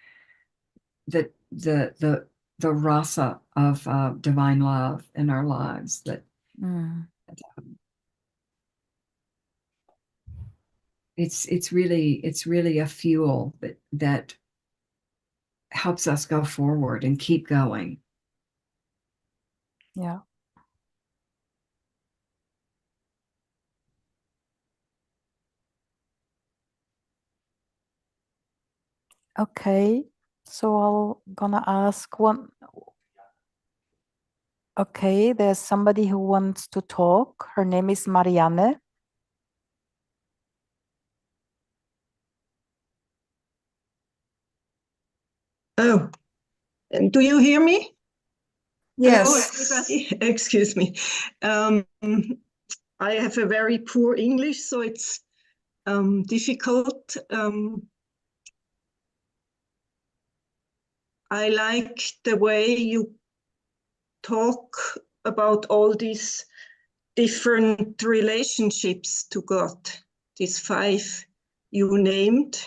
the rasa of divine love in our lives. That it's really a fuel that helps us go forward and keep going. Yeah. Okay, so I'm gonna ask one. Okay, there's somebody who wants to talk. Her name is Marianne. Oh, do you hear me? Yes. Hello, everybody. Excuse me. I have a very poor English, so it's difficult. I like the way you talk about all these different relationships to God, these 5 you named.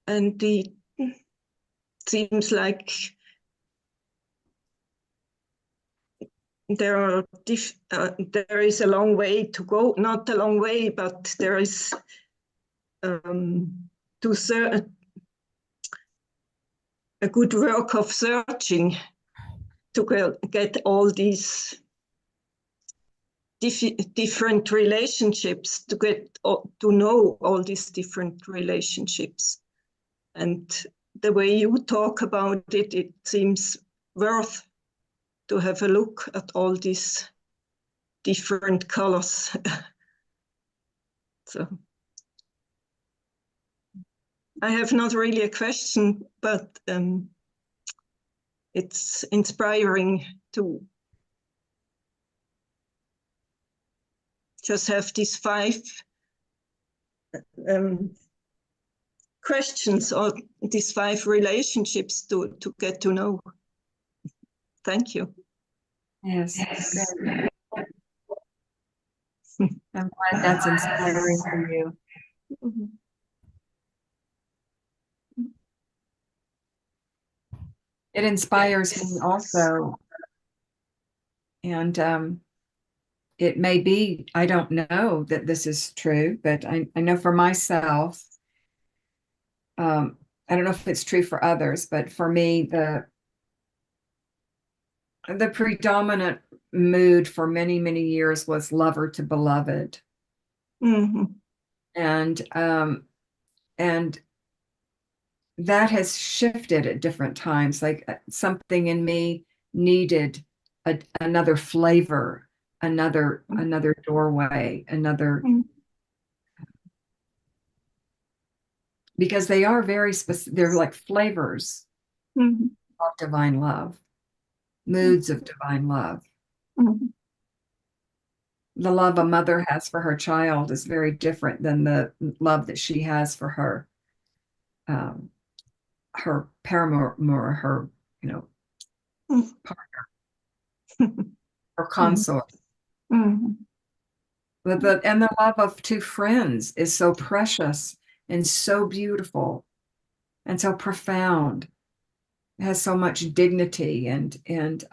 And it seems like there is a long way to go, not a long way, but there is a good work of searching to get all these different relationships, to get to know all these different relationships. And the way you talk about it, it seems worth to have a look at all these different colors. So I have not really a question, but it's inspiring to just have these 5 questions or these 5 relationships to get to know. Thank you. Yes. I'm glad that's inspiring for you. It inspires me also. And it may be, I don't know that this is true, but I know for myself, I don't know if it's true for others, but for me, the predominant mood for many, many years was lover to beloved. And that has shifted at different times. Like something in me needed another flavor, another doorway, because they are very specific. They're like flavors of divine love, moods of divine love. The love a mother has for her child is very different than the love that she has for her paramour, her, partner, her consort. And the love of 2 friends is so precious and so beautiful and so profound. It has so much dignity and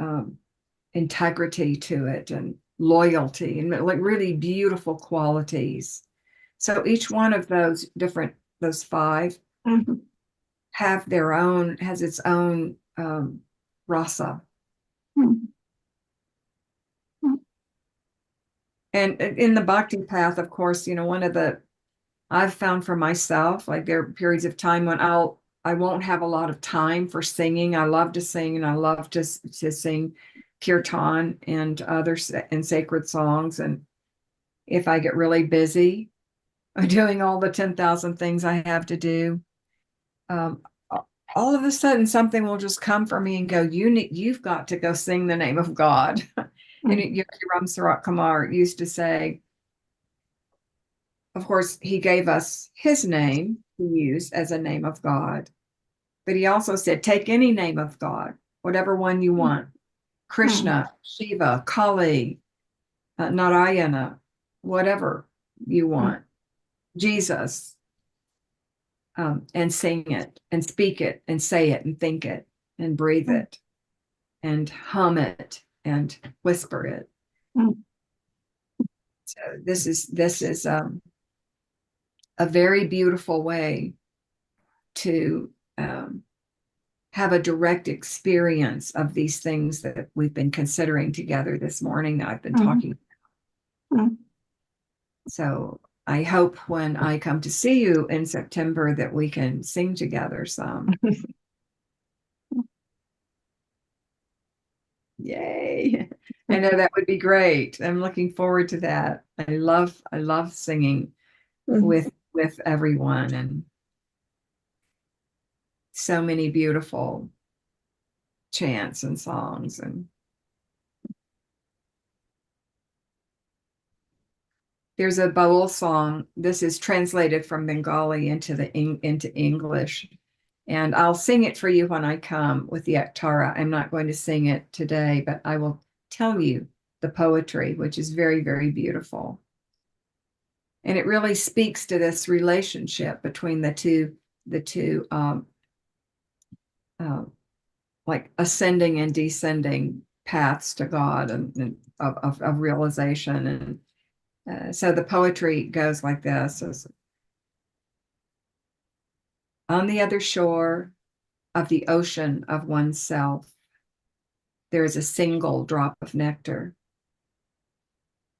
integrity to it, and loyalty, and like really beautiful qualities. So each one of those five Mhm. has its own rasa. Mhm. And in the bhakti path, of course, one of the I've found for myself, like there are periods of time when I won't have a lot of time for singing. I love to sing, and I love to sing kirtan and and sacred songs. And if I get really busy doing all the 10,000 things I have to do, all of a sudden something will just come for me and go, you've got to go sing the name of God. And Yogi Ram Sarat Kumar used to say, of course, he gave us his name to use as a name of God. But he also said, take any name of God, whatever one you want. Krishna, Shiva, Kali, Narayana, whatever you want. Jesus, and sing it and speak it and say it and think it and breathe it and hum it and whisper it. So this is a very beautiful way to have a direct experience of these things that we've been considering together this morning, that I've been talking about. So I hope when I come to see you in September that we can sing together some. Yay. I know that would be great. I'm looking forward to that. I love singing with everyone, and so many beautiful chants and songs. And there's a Baul song. This is translated from Bengali into English. And I'll sing it for you when I come with the Aktara. I'm not going to sing it today, but I will tell you the poetry, which is very, very beautiful. And it really speaks to this relationship between the two like ascending and descending paths to God, and of realization. And so the poetry goes like this: on the other shore of the ocean of oneself, there is a single drop of nectar,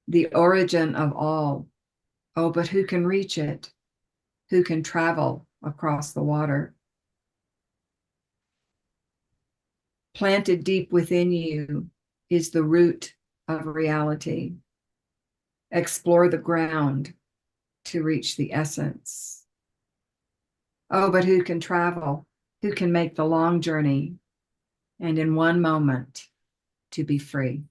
the origin of all. Oh, but who can reach it? Who can travel across the water? Planted deep within you is the root of reality. Explore the ground to reach the essence. Oh, but who can travel? Who can make the long journey? And in one moment to be free.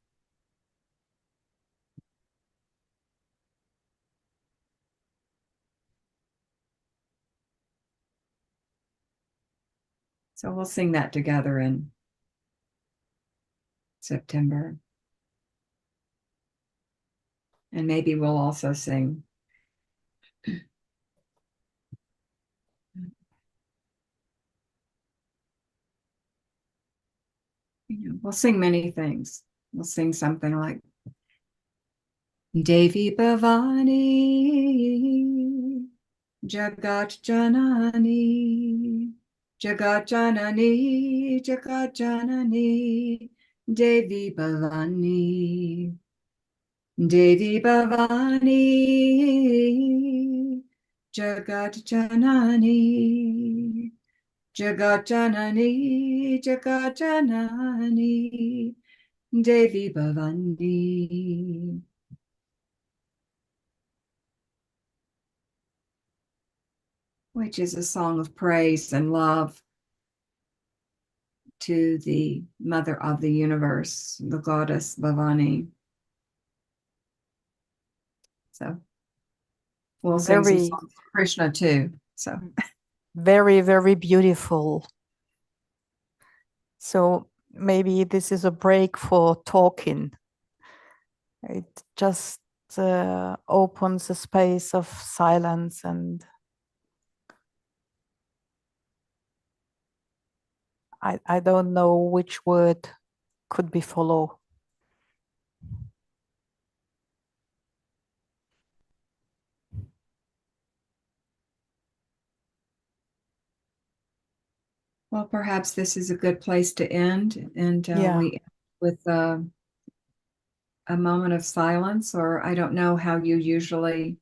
So we'll sing that together in September. And maybe we'll also sing we'll sing many things. We'll sing something like Devi Bhavani, Jagat Janani, Jagat Janani, Jagat Janani, Devi Bhavani, Devi Bhavani, Jagat Janani, Jagat Janani, Jagat Janani, Devi Bhavani. Which is a song of praise and love to the Mother of the Universe, the goddess Bhavani. So we'll sing some songs of Krishna too. So very, very beautiful. So maybe this is a break for talking. It just opens a space of silence and I don't know which word could be follow. Well, perhaps this is a good place to end, and Yeah. we end with a moment of silence, or I don't know how you usually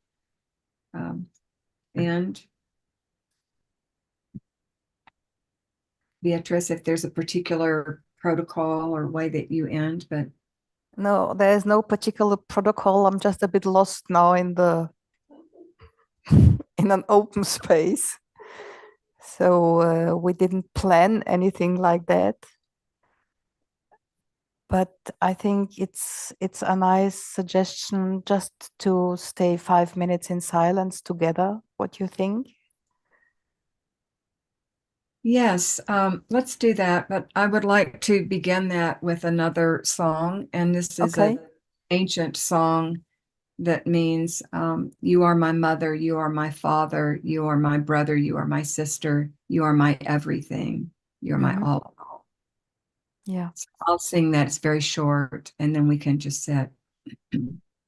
end. Beatrice, if there's a particular protocol or way that you end, but No, there is no particular protocol. I'm just a bit lost now in the in an open space. So we didn't plan anything like that. But I think it's a nice suggestion just to stay 5 minutes in silence together. What do you think? yes, let's do that. But I would like to begin that with another song, and this is Okay. an ancient song that means you are my mother, you are my father, you are my brother, you are my sister, you are my everything, you are my Mhm. all in all. Yeah, So I'll sing that. It's very short, and then we can just sit.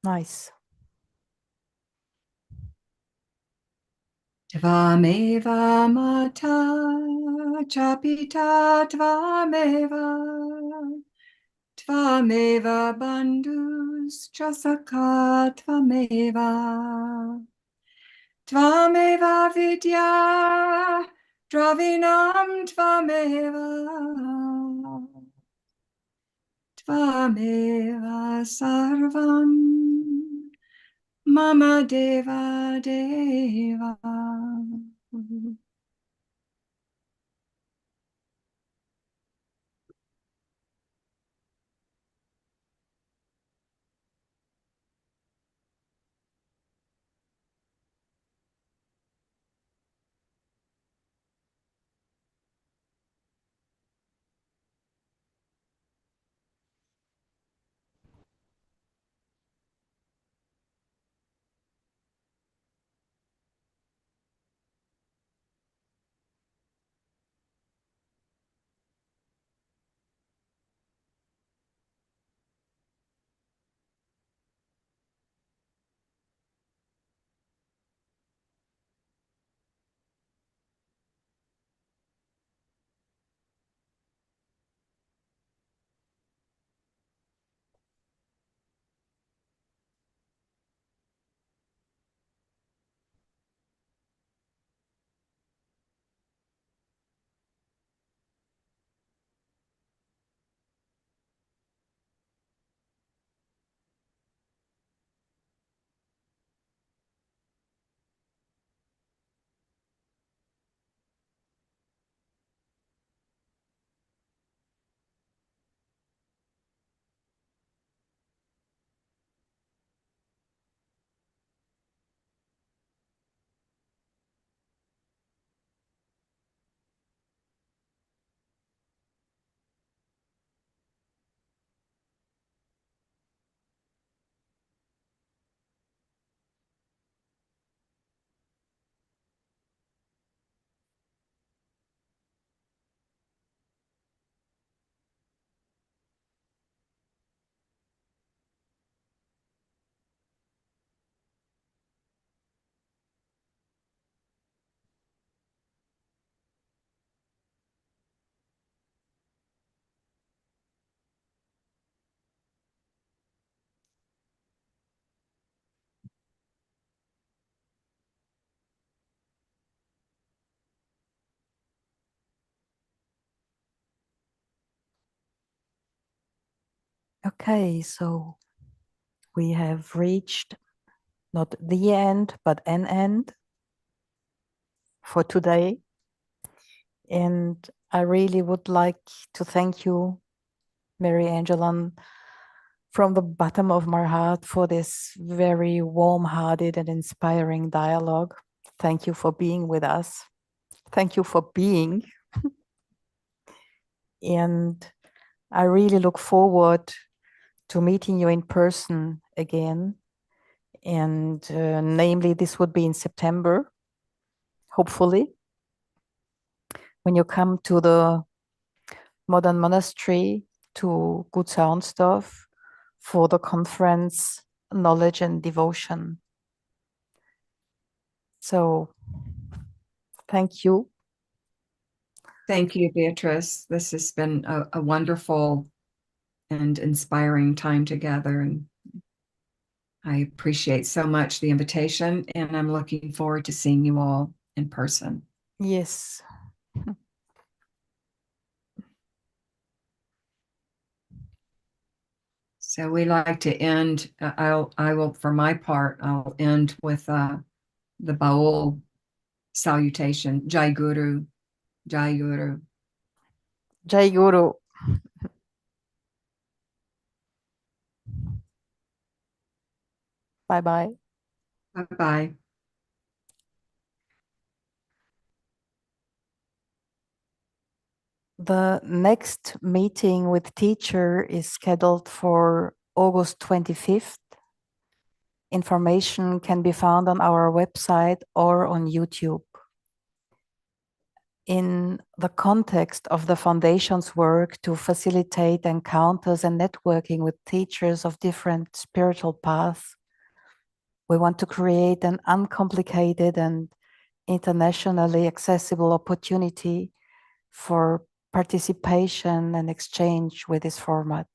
nice. Tvameva mata chapita tvameva tvameva bandhus chasaka tvameva tvameva vidya dravinam tvameva tvameva sarvam mama deva deva. Okay, so we have reached not the end, but an end for today. And I really would like to thank you, Mary Angelon, from the bottom of my heart for this very warm-hearted and inspiring dialogue. Thank you for being with us. Thank you for being. And I really look forward to meeting you in person again. And namely, this would be in September, hopefully, when you come to the Modern Monastery to Good Soundstuff for the conference Knowledge and Devotion. So thank you. Thank you, Beatrice. This has been a wonderful and inspiring time together. And I appreciate so much the invitation, and I'm looking forward to seeing you all in person. Yes. So we like to end, I will, for my part, I'll end with the Baul salutation, Jai Guru, Jai Guru. Jai Guru. Bye-bye. Bye-bye. The next meeting with teacher is scheduled for August 25th. Information can be found on our website or on YouTube. In the context of the Foundation's work to facilitate encounters and networking with teachers of different spiritual paths, we want to create an uncomplicated and internationally accessible opportunity for participation and exchange with this format.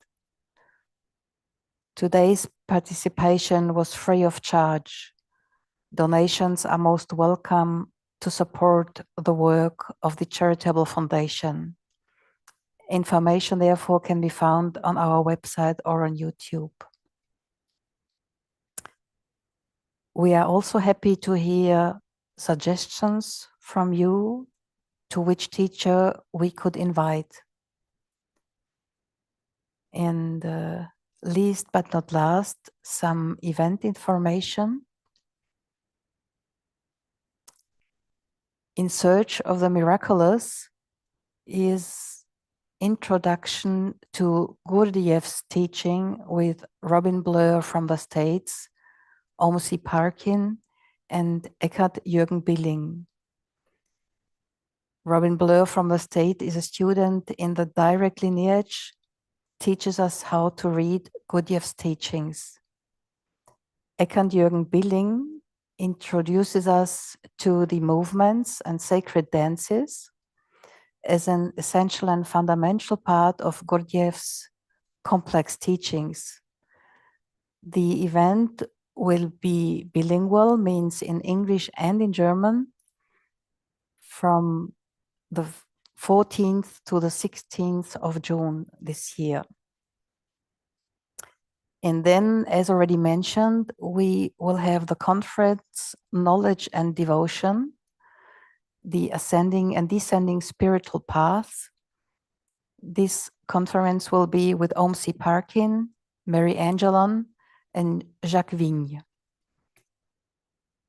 Today's participation was free of charge. Donations are most welcome to support the work of the charitable foundation. Information, therefore, can be found on our website or on YouTube. We are also happy to hear suggestions from you to which teacher we could invite. And least but not last, some event information. In Search of the Miraculous is introduction to Gurdjieff's teaching with Robin Bleur from the States, Omsi Parkin, and Eckhard Jürgen Billing. Robin Bleur from the State is a student in the direct lineage, teaches us how to read Gurdjieff's teachings. Eckhard Jürgen Billing introduces us to the movements and sacred dances as an essential and fundamental part of Gurdjieff's complex teachings. The event will be bilingual, means in English and in German, from the 14th to the 16th of June this year. And then, as already mentioned, we will have the conference Knowledge and Devotion, the Ascending and Descending Spiritual Path. This conference will be with Omsi Parkin, Mary Angelon, and Jacques Vigne.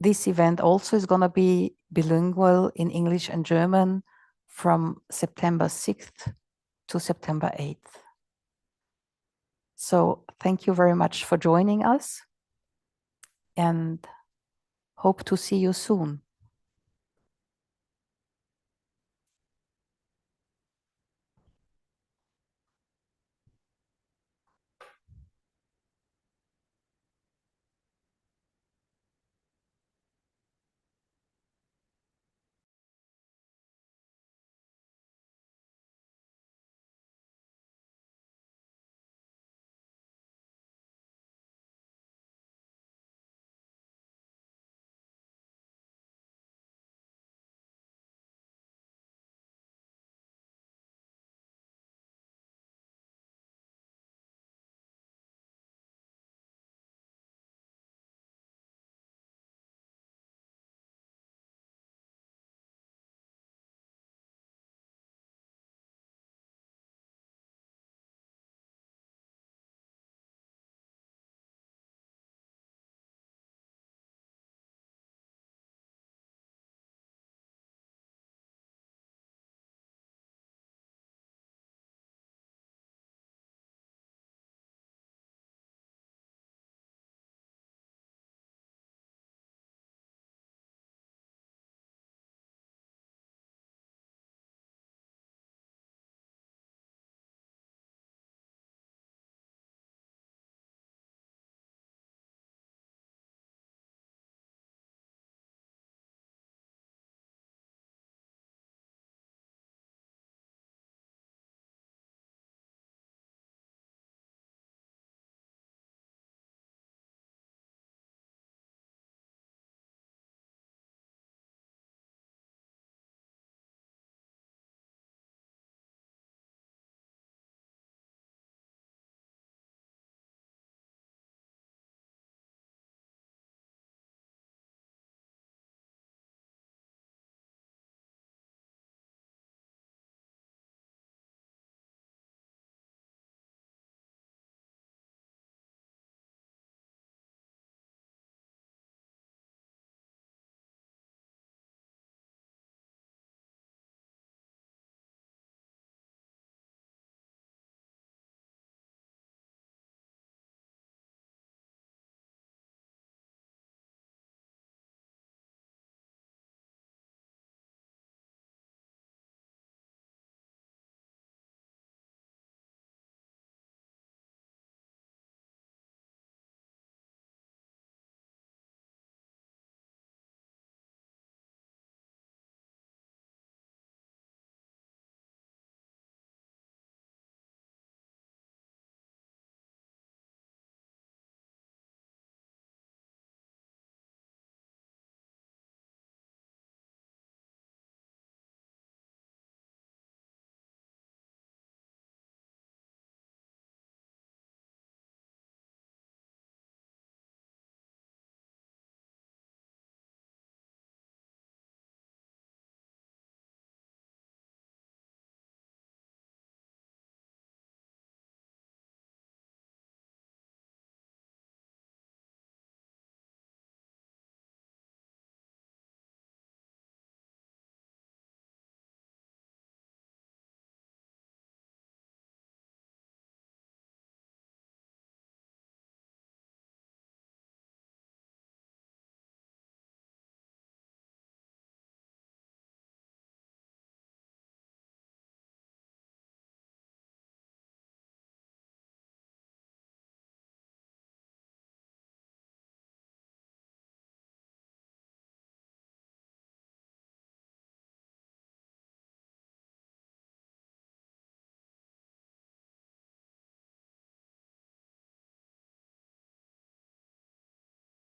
This event also is going to be bilingual in English and German from September 6th to September 8th. So thank you very much for joining us and hope to see you soon.